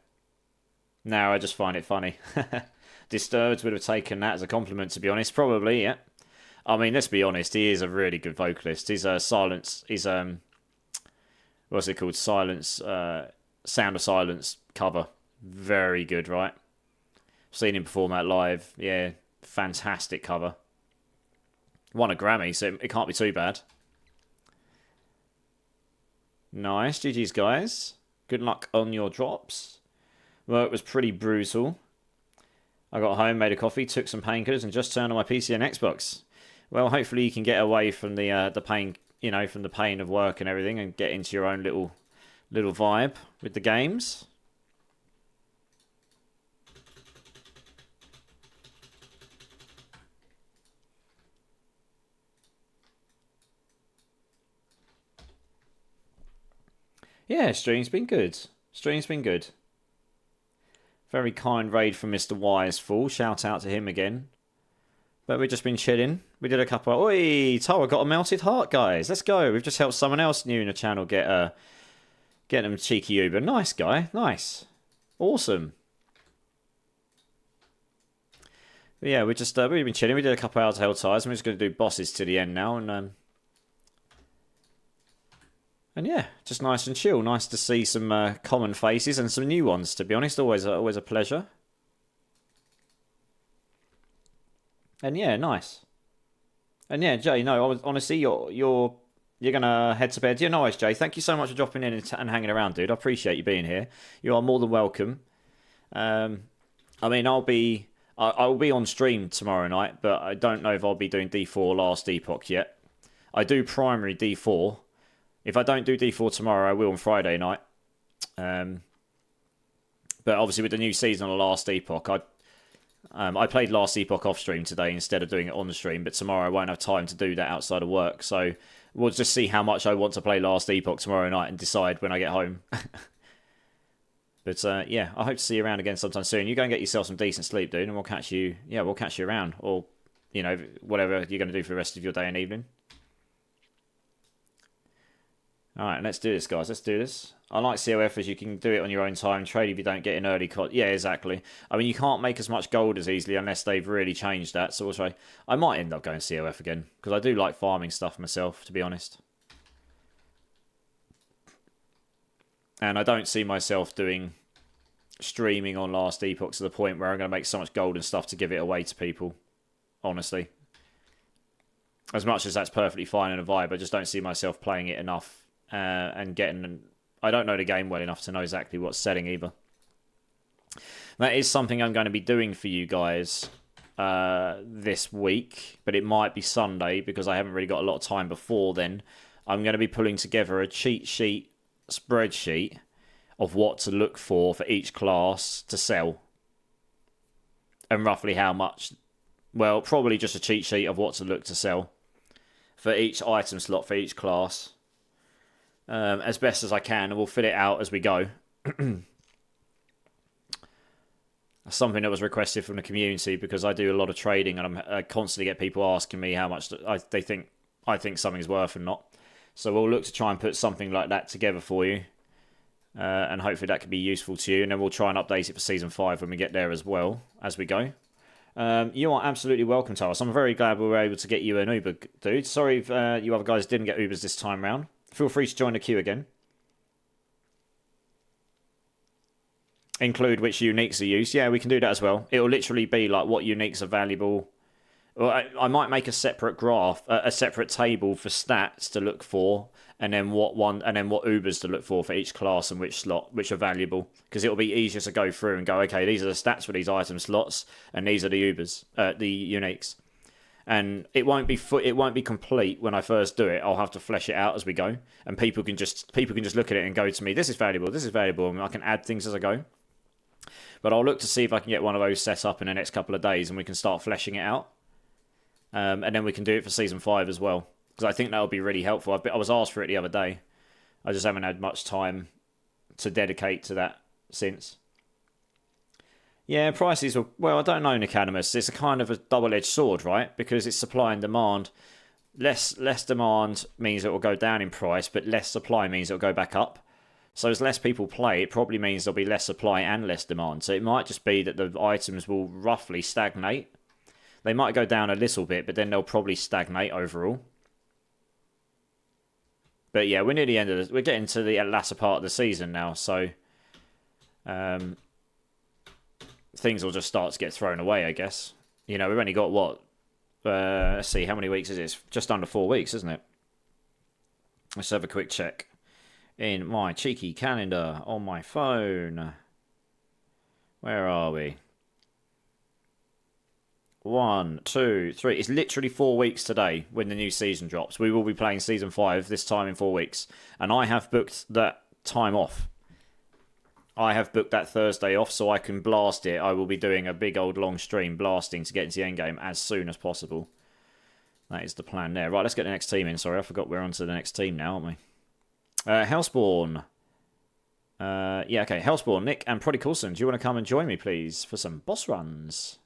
S1: Now I just find it funny. Disturbed would have taken that as a compliment, to be honest. Probably, yeah. I mean, let's be honest. He is a really good vocalist. He's a silence. He's what's it called? Silence. Sound of Silence cover. Very good, right? Seen him perform that live. Yeah, fantastic cover. Won a Grammy, so it can't be too bad. Nice, GG's guys. Good luck on your drops. Well, it was pretty brutal. I got home, made a coffee, took some painkillers, and just turned on my PC and Xbox. Well, hopefully you can get away from the pain, you know, from the pain of work and everything, and get into your own little vibe with the games. Yeah, stream's been good. Stream's been good. Very kind raid from Mr. Wiseful. Shout out to him again. But we've just been chilling. We did a couple of... Oi! Tower got a melted heart, guys. Let's go. We've just helped someone else new in the channel get them cheeky Uber. Nice, guy. Nice. Awesome. But yeah, we've been chilling. We did a couple of hours of Hell Ties. And we're just going to do bosses to the end now. And yeah, just nice and chill. Nice to see some common faces and some new ones, to be honest. Always a pleasure. And yeah, nice. And yeah, Jay, no, honestly, you're gonna head to bed. Yeah, nice, Jay. Thank you so much for dropping in and hanging around, dude. I appreciate you being here. You are more than welcome. I mean, I'll be on stream tomorrow night, but I don't know if I'll be doing D4 Last Epoch yet. I do primary D4. If I don't do D4 tomorrow, I will on Friday night. But obviously with the new season on Last Epoch, I played Last Epoch off stream today instead of doing it on the stream, but tomorrow I won't have time to do that outside of work, so we'll just see how much I want to play Last Epoch tomorrow night and decide when I get home. But yeah, I hope to see you around again sometime soon. You go and get yourself some decent sleep, dude, and we'll catch you. Yeah, we'll catch you around, or you know, whatever you're going to do for the rest of your day and evening. All right, let's do this, guys. Let's do this. I like COF as you can do it on your own time. Trade if you don't get in early. Yeah, exactly. I mean, you can't make as much gold as easily unless they've really changed that. So also, I might end up going COF again because I do like farming stuff myself, to be honest. And I don't see myself doing streaming on Last Epoch to the point where I'm going to make so much gold and stuff to give it away to people. Honestly. As much as that's perfectly fine in a vibe, I just don't see myself playing it enough and getting... I don't know the game well enough to know exactly what's selling either. That is something I'm going to be doing for you guys this week, but it might be Sunday because I haven't really got a lot of time before then. I'm going to be pulling together a cheat sheet spreadsheet of what to look for each class to sell. And roughly how much... Well, probably just a cheat sheet of what to look to sell for each item slot for each class. As best as I can, and we'll fill it out as we go. Something that was requested from the community because I do a lot of trading and I constantly get people asking me how much they think I think something's worth and not. So we'll look to try and put something like that together for you. And hopefully that can be useful to you. And then we'll try and update it for Season 5 when we get there as well, as we go. You are absolutely welcome, Taras. I'm very glad we were able to get you an Uber, dude. Sorry if you other guys didn't get Ubers this time round. Feel free to join the queue again. Include which uniques are used. Yeah, we can do that as well. It'll literally be like what uniques are valuable. Well, I might make a separate graph, a separate table for stats to look for, and then what Ubers to look for each class and which slot, which are valuable. Because it'll be easier to go through and go, okay, these are the stats for these item slots, and these are the Ubers, the uniques. And it won't be complete when I first do it. I'll have to flesh it out as we go, and people can just look at it and go to me, this is valuable, and I can add things as I go. But I'll look to see if I can get one of those set up in the next couple of days, and we can start fleshing it out. And then we can do it for Season 5 as well. Because I think that'll be really helpful. I was asked for it the other day. I just haven't had much time to dedicate to that since. Yeah, prices were... Well, I don't know, Nicodemus. It's a kind of a double-edged sword, right? Because it's supply and demand. Less demand means it will go down in price, but less supply means it will go back up. So as less people play, it probably means there'll be less supply and less demand. So it might just be that the items will roughly stagnate. They might go down a little bit, but then they'll probably stagnate overall. But yeah, we're near the end of this. We're getting to the latter part of the season now, so things will just start to get thrown away, I guess. You know, we've only got what? Let's see, how many weeks is it? Just under 4 weeks, isn't it? Let's have a quick check in my cheeky calendar on my phone. Where are we? 1, 2, 3. It's literally 4 weeks today when the new season drops. We will be playing Season 5 this time in 4 weeks. And I have booked that time off. I have booked that Thursday off so I can blast it. I will be doing a big old long stream blasting to get into the endgame as soon as possible. That is the plan there. Right, let's get the next team in. Sorry, I forgot we're on to the next team now, aren't we? Hellspawn. Yeah, okay. Hellspawn, Nick and Proddy Coulson. Do you want to come and join me, please, for some boss runs?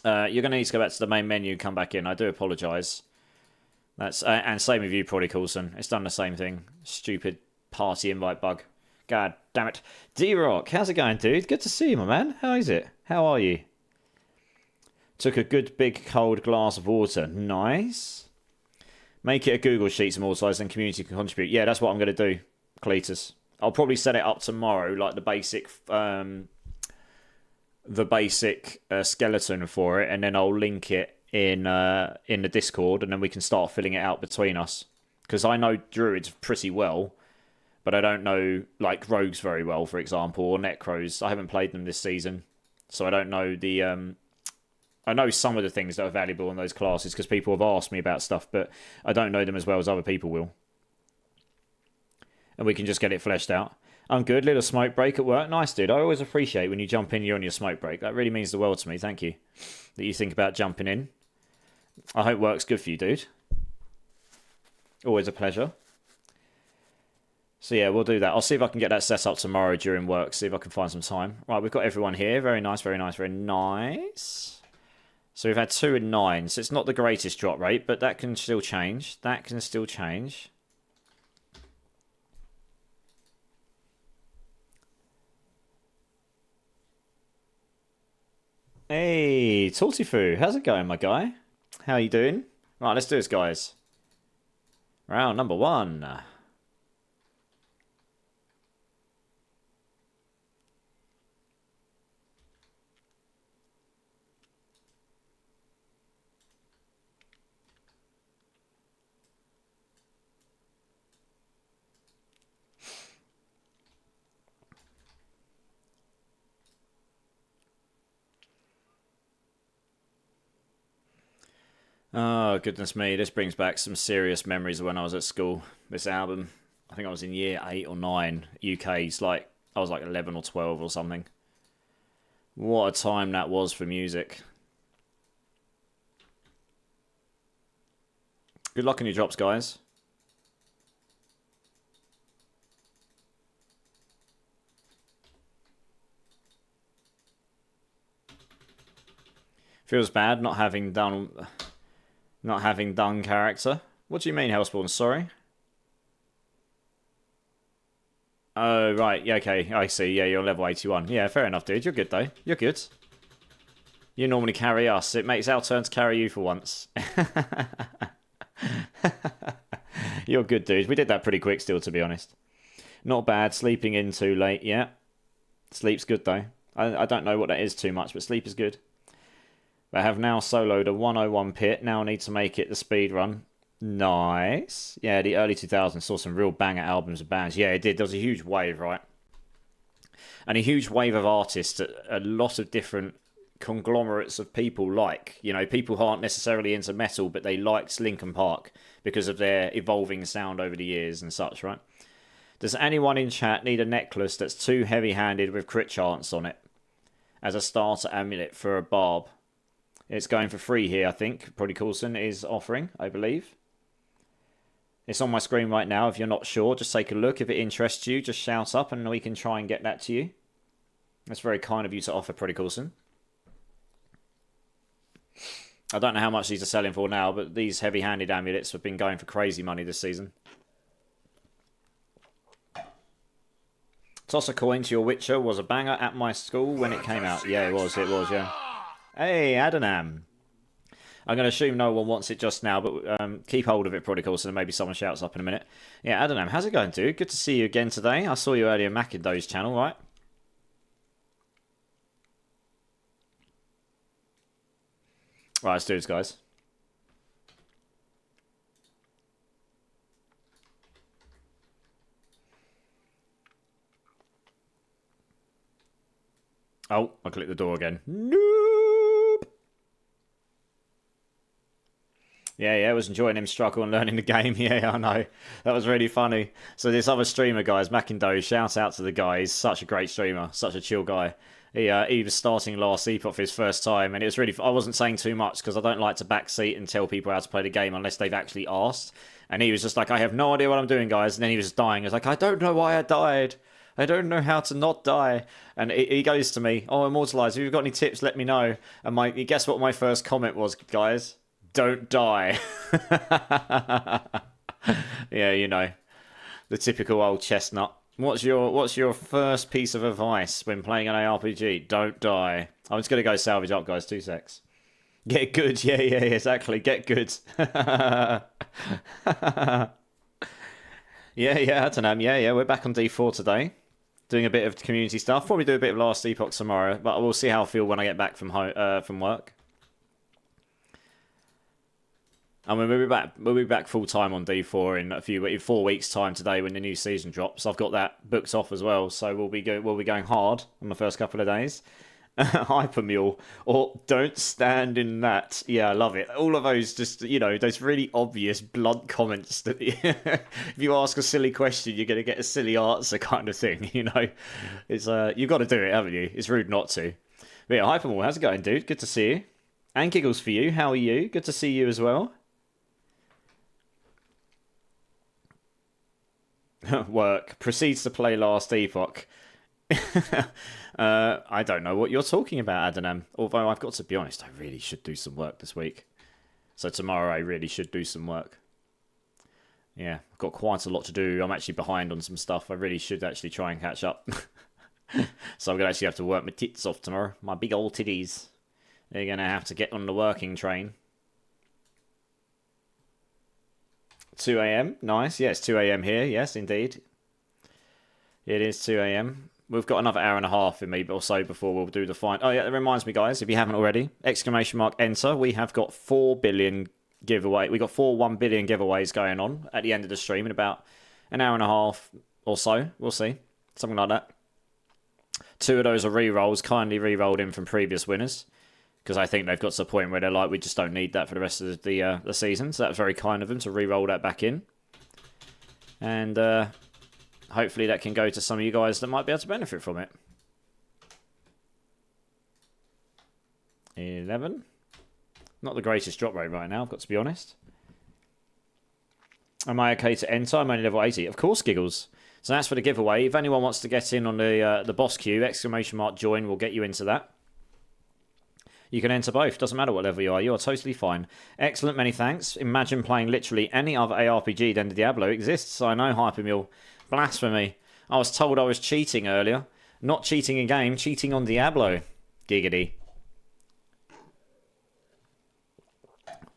S1: You're going to need to go back to the main menu, come back in. I do apologise. That's and same with you, Proddy Coulson. It's done the same thing. Stupid party invite bug. God damn it. D-Rock, how's it going, dude? Good to see you, my man. How is it? How are you? Took a good big cold glass of water. Nice. Make it a Google Sheet some more size and community can contribute. Yeah, that's what I'm going to do, Cletus. I'll probably set it up tomorrow, like the basic... skeleton for it, and then I'll link it in the Discord, and then we can start filling it out between us. Because I know druids pretty well, but I don't know like rogues very well, for example, or necros. I haven't played them this season, so I don't know the. I know some of the things that are valuable in those classes because people have asked me about stuff, but I don't know them as well as other people will. and we can just get it fleshed out. I'm good. Little smoke break at work. Nice, dude. I always appreciate when you jump in, you're on your smoke break. That really means the world to me. Thank you that you think about jumping in. I hope work's good for you, dude. Always a pleasure. So yeah, we'll do that. I'll see if I can get that set up tomorrow during work. See if I can find some time. Right, we've got everyone here. Very nice, very nice, very nice. So we've had 2 and 9. So it's not the greatest drop rate, but that can still change. That can still change. Hey, Tortifu, how's it going, my guy? How you doing? Right, let's do this, guys. Round number 1. Oh, goodness me. This brings back some serious memories of when I was at school. This album, I think I was in year 8 or 9. UK's like, I was like 11 or 12 or something. What a time that was for music. Good luck on your drops, guys. Feels bad not having done character. What do you mean, Hellspawn? Sorry. Oh, right. Yeah, okay. I see. Yeah, you're level 81. Yeah, fair enough, dude. You're good, though. You're good. You normally carry us. It makes our turn to carry you for once. You're good, dude. We did that pretty quick still, to be honest. Not bad. Sleeping in too late. Yeah. Sleep's good, though. I don't know what that is too much, but sleep is good. I have now soloed a 101 pit. Now I need to make it the speed run. Nice. Yeah, the early 2000s saw some real banger albums of bands. Yeah, it did. There was a huge wave, right? And a huge wave of artists that a lot of different conglomerates of people like. You know, people who aren't necessarily into metal, but they liked Linkin Park because of their evolving sound over the years and such, right? Does anyone in chat need a necklace that's too heavy-handed with crit chance on it as a starter amulet for a barb? It's going for free here, I think. Probably Coulson is offering, I believe. It's on my screen right now. If you're not sure, just take a look. If it interests you, just shout up and we can try and get that to you. That's very kind of you to offer, Pretty Coulson. I don't know how much these are selling for now, but these heavy-handed amulets have been going for crazy money this season. Toss a coin to your Witcher was a banger at my school when it came out. Yeah, it was, yeah. Hey, Adonam. I'm going to assume no one wants it just now, but keep hold of it, Prodigal, so maybe someone shouts up in a minute. Yeah, Adonam, how's it going, dude? Good to see you again today. I saw you earlier, Macindo's channel, right? Right, let's do this, guys. Oh, I clicked the door again. Nope. Yeah, I was enjoying him struggle and learning the game. Yeah, I know. That was really funny. So this other streamer, guys, Macindoe, shout out to the guy. He's such a great streamer, such a chill guy. He was starting last Epoch for his first time, and it was really... I wasn't saying too much because I don't like to backseat and tell people how to play the game unless they've actually asked. And he was just like, I have no idea what I'm doing, guys. And then he was dying. He was like, I don't know why I died. I don't know how to not die. And he goes to me, oh, Immortalized, if you've got any tips, let me know. And guess what my first comment was, guys? Don't die. Yeah, you know, the typical old chestnut. What's your first piece of advice when playing an ARPG? Don't die. I'm just going to go salvage up, guys. 2 secs. Get good. Yeah, exactly. Get good. Yeah, Atanam. Yeah, we're back on D4 today. Doing a bit of community stuff. Probably do a bit of Last Epoch tomorrow, but we'll see how I feel when I get back from work. And we'll be back full time on D4 in 4 weeks' time today when the new season drops. I've got that booked off as well, so we'll be going hard on the first couple of days. Hypermule, or don't stand in that. Yeah, I love it. All of those just, those really obvious blunt comments that if you ask a silly question, you're going to get a silly answer kind of thing, It's you've got to do it, haven't you? It's rude not to. But yeah, Hypermule, how's it going, dude? Good to see you. And Giggles for you. How are you? Good to see you as well. Work. Proceeds to play Last Epoch. I don't know what you're talking about, Adonam. Although I've got to be honest, I really should do some work this week. So tomorrow I really should do some work. Yeah, I've got quite a lot to do. I'm actually behind on some stuff. I really should actually try and catch up. So I'm going to actually have to work my tits off tomorrow. My big old titties. They're going to have to get on the working train. 2 a.m. Nice. Yeah, it's 2 a.m. here. Yes, indeed. It is 2 a.m. We've got another hour and a half in me or so before we'll do the fine. Oh, yeah, that reminds me, guys, if you haven't already, ! Enter. We have got 4 billion giveaway. We got 1 billion giveaways going on at the end of the stream in about an hour and a half or so. We'll see. Something like that. 2 of those are re-rolls, kindly re-rolled in from previous winners. Because I think they've got to the point where they're like, we just don't need that for the rest of the season. So that was very kind of them to re-roll that back in. And hopefully that can go to some of you guys that might be able to benefit from it. 11. Not the greatest drop rate right now, I've got to be honest. Am I okay to enter? I'm only level 80. Of course, Giggles. So that's for the giveaway. If anyone wants to get in on the boss queue, ! Join will get you into that. You can enter both. Doesn't matter what level you are. You are totally fine. Excellent. Many thanks. Imagine playing literally any other ARPG than Diablo exists. I know, Hypermule. Blasphemy. I was told I was cheating earlier. Not cheating in game, cheating on Diablo. Giggity.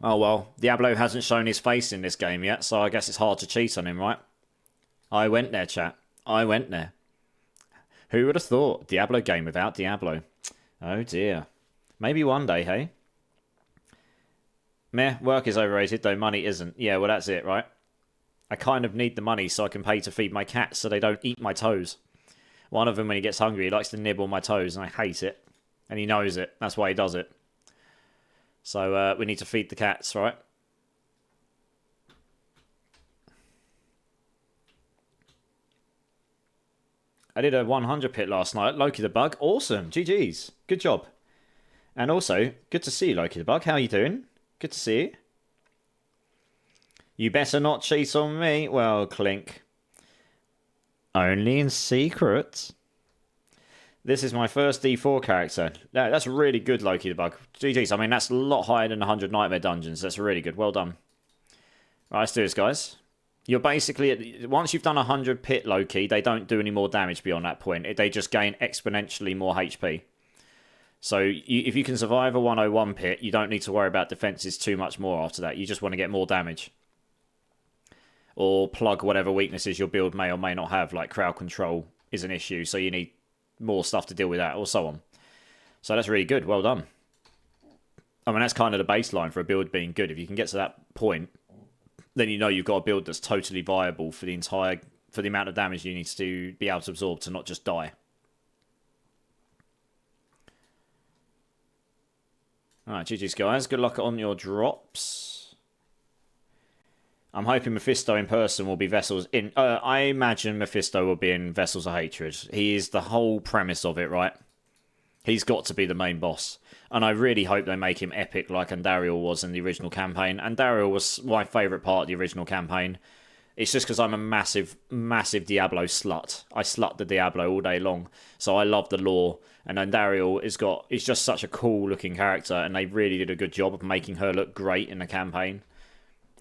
S1: Oh well, Diablo hasn't shown his face in this game yet, so I guess it's hard to cheat on him, right? I went there, chat. I went there. Who would have thought? Diablo game without Diablo. Oh dear. Maybe one day, hey? Meh, work is overrated, though money isn't. Yeah, well, that's it, right? I kind of need the money so I can pay to feed my cats so they don't eat my toes. One of them, when he gets hungry, he likes to nibble my toes, and I hate it. And he knows it. That's why he does it. So, we need to feed the cats, right? I did a 100 pit last night. Loki the Bug. Awesome. GG's. Good job. And also, good to see you, Loki the Bug. How are you doing? Good to see you. You better not cheat on me. Well, Clink. Only in secret. This is my first D4 character. That's really good, Loki the Bug. GG's. I mean, that's a lot higher than 100 Nightmare Dungeons. That's really good. Well done. Right, let's do this, guys. You're basically... Once you've done 100 pit, Loki, they don't do any more damage beyond that point. They just gain exponentially more HP. So if you can survive a 101 pit, you don't need to worry about defenses too much more after that. You just want to get more damage. Or plug whatever weaknesses your build may or may not have, like crowd control is an issue, so you need more stuff to deal with that, or so on. So that's really good. Well done. I mean, that's kind of the baseline for a build being good. If you can get to that point, then you know you've got a build that's totally viable for the amount of damage you need to be able to absorb to not just die. Alright, GG's guys. Good luck on your drops. I'm hoping Mephisto in person will be Vessels in... I imagine Mephisto will be in Vessels of Hatred. He is the whole premise of it, right? He's got to be the main boss. And I really hope they make him epic like Andariel was in the original campaign. Andariel was my favourite part of the original campaign. It's just because I'm a massive, massive Diablo slut. I slut the Diablo all day long. So I love the lore. And Andariel is just such a cool looking character. And they really did a good job of making her look great in the campaign.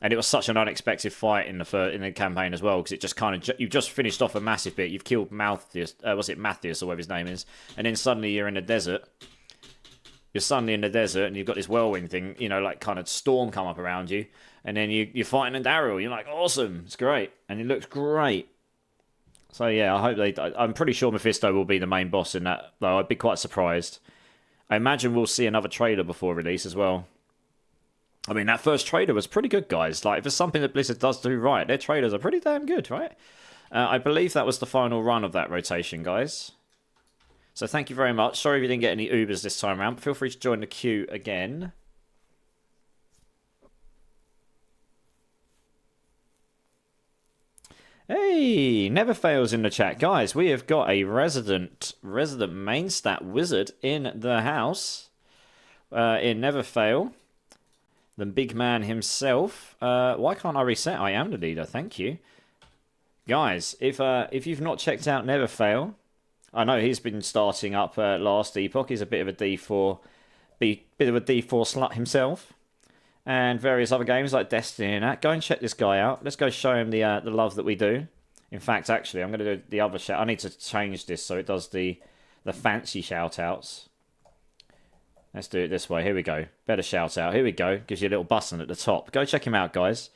S1: And it was such an unexpected fight in the campaign as well. Because it just kind of... You've just finished off a massive bit. You've killed Malthius. Was it Mathias or whatever his name is? And then suddenly you're in the desert. You're suddenly in the desert and you've got this whirlwind thing, like kind of storm come up around you. And then you're fighting Andariel. You're like, awesome. It's great. And it looks great. So yeah, I'm pretty sure Mephisto will be the main boss in that, though. I'd be quite surprised. I imagine we'll see another trailer before release as well. I mean, that first trailer was pretty good, guys. Like, if it's something that Blizzard does do right, their trailers are pretty damn good, right? I believe that was the final run of that rotation, guys. So thank you very much. Sorry if you didn't get any Ubers this time around, but feel free to join the queue again. Hey, never fails in the chat. Guys, we have got a resident main stat wizard in the house. In Never Fail. The big man himself. Why can't I reset? I am the leader, thank you. Guys, if you've not checked out Never Fail, I know he's been starting up last epoch. He's a bit of a D4 slut himself. And various other games like Destiny and that. Go and check this guy out. Let's go show him the love that we do. In fact, actually, I'm going to do the other shout. I need to change this so it does the fancy shout-outs. Let's do it this way. Here we go. Better shout-out. Here we go. Gives you a little button at the top. Go check him out, guys.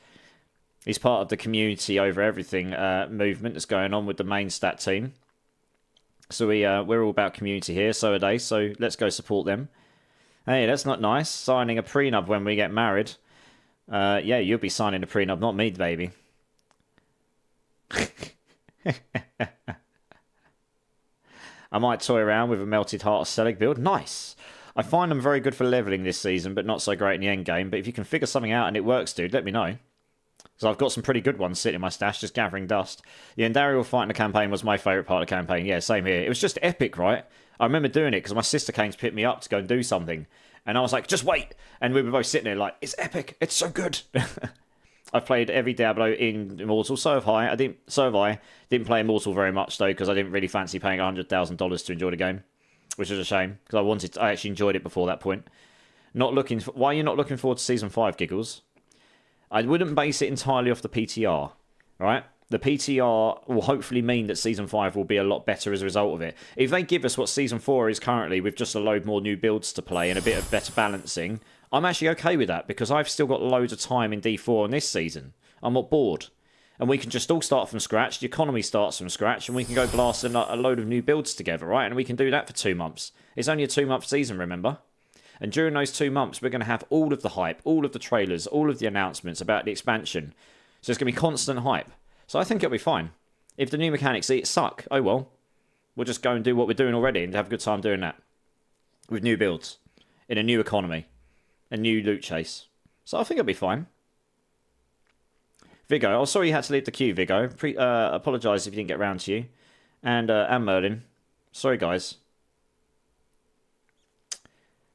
S1: He's part of the community over everything movement that's going on with the main stat team. So we're all about community here. So are they. So let's go support them. Hey, that's not nice. Signing a prenup when we get married. Yeah, you'll be signing a prenup, not me, baby. I might toy around with a Melted Heart or Selig build. Nice. I find them very good for leveling this season, but not so great in the end game. But if you can figure something out and it works, dude, let me know. Because I've got some pretty good ones sitting in my stash, just gathering dust. Yeah, and Daryl fighting the campaign was my favourite part of the campaign. Yeah, same here. It was just epic, right? I remember doing it because my sister came to pick me up to go and do something. And I was like, just wait. And we were both sitting there like, it's epic. It's so good. I've played every Diablo in Immortal. So have I. Didn't play Immortal very much, though, because I didn't really fancy paying $100,000 to enjoy the game. Which is a shame, because I actually enjoyed it before that point. Why are you not looking forward to Season 5, Giggles? I wouldn't base it entirely off the PTR, right? The PTR will hopefully mean that Season 5 will be a lot better as a result of it. If they give us what Season 4 is currently, with just a load more new builds to play and a bit of better balancing, I'm actually okay with that, because I've still got loads of time in D4 in this season. I'm not bored. And we can just all start from scratch, the economy starts from scratch, and we can go blast a load of new builds together, right? And we can do that for 2 months. It's only a 2-month season, remember? And during those 2 months, we're going to have all of the hype, all of the trailers, all of the announcements about the expansion. So it's going to be constant hype. So I think it'll be fine. If the new mechanics suck, oh well. We'll just go and do what we're doing already and have a good time doing that. With new builds. In a new economy. A new loot chase. So I think it'll be fine. Vigo, oh sorry you had to leave the queue, Vigo. Apologise if you didn't get round to you. And Merlin. Sorry guys.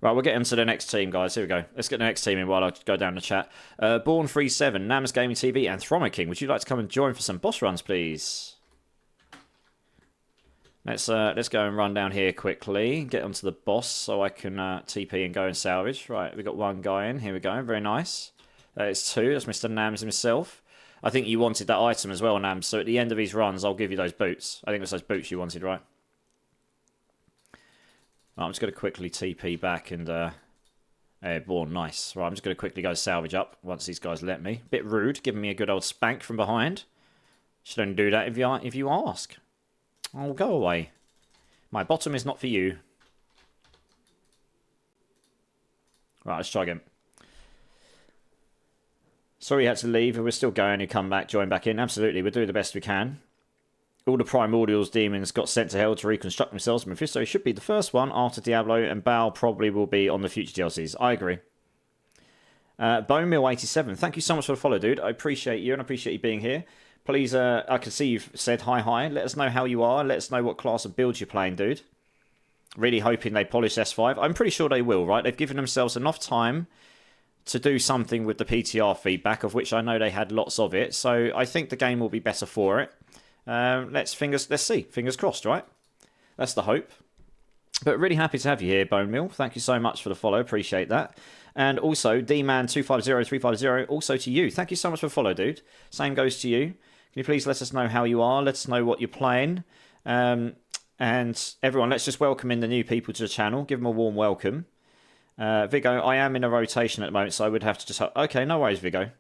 S1: Right, we'll get into the next team, guys. Here we go. Let's get the next team in while I go down the chat. Born37, Nams Gaming TV, and Thromer King. Would you like to come and join for some boss runs, please? Let's go and run down here quickly. Get onto the boss so I can TP and go and salvage. Right, we've got one guy in. Here we go. Very nice. It's 2. That's Mr. Nams himself. I think you wanted that item as well, Nams. So at the end of these runs, I'll give you those boots. I think it was those boots you wanted, right? Right, I'm just going to quickly TP back and... Born, nice. Right, I'm just going to quickly go salvage up once these guys let me. Bit rude, giving me a good old spank from behind. Should only do that if you ask. Oh, go away. My bottom is not for you. Right, let's try again. Sorry you had to leave. We're still going. You come back, join back in. Absolutely, we'll do the best we can. All the Primordials demons got sent to hell to reconstruct themselves. Mephisto should be the first one after Diablo, and Baal probably will be on the future DLCs. I agree. Bonemill87, thank you so much for the follow, dude. I appreciate you, and I appreciate you being here. Please, I can see you've said hi. Let us know how you are. Let us know what class of builds you're playing, dude. Really hoping they polish S5. I'm pretty sure they will, right? They've given themselves enough time to do something with the PTR feedback, of which I know they had lots of it. So I think the game will be better for it. Let's see. Fingers crossed, right? That's the hope. But really happy to have you here, Bone Mill. Thank you so much for the follow. Appreciate that. And also, DMan250350, also to you. Thank you so much for the follow, dude. Same goes to you. Can you please let us know how you are? Let us know what you're playing. And everyone, let's just welcome in the new people to the channel. Give them a warm welcome. Vigo, I am in a rotation at the moment, so I would have to just... Okay, no worries, Vigo.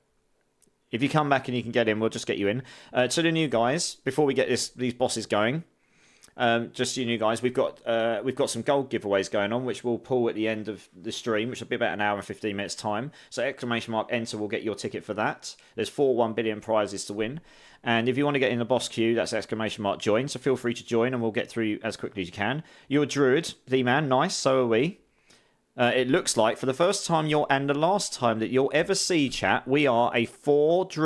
S1: If you come back and you can get in, we'll just get you in. To the new guys, before we get these bosses going, Just so you guys, we've got some gold giveaways going on, which we'll pull at the end of the stream, which will be about an hour and 15 minutes time. So exclamation mark enter will get your ticket for that. There's 1 billion prizes to win, and if you want to get in the boss queue, that's exclamation mark join. So feel free to join, and we'll get through as quickly as you can. You're a druid, D-man, nice. So are we. It looks like for the first time and the last time that you'll ever see, chat, we are a 4 druid.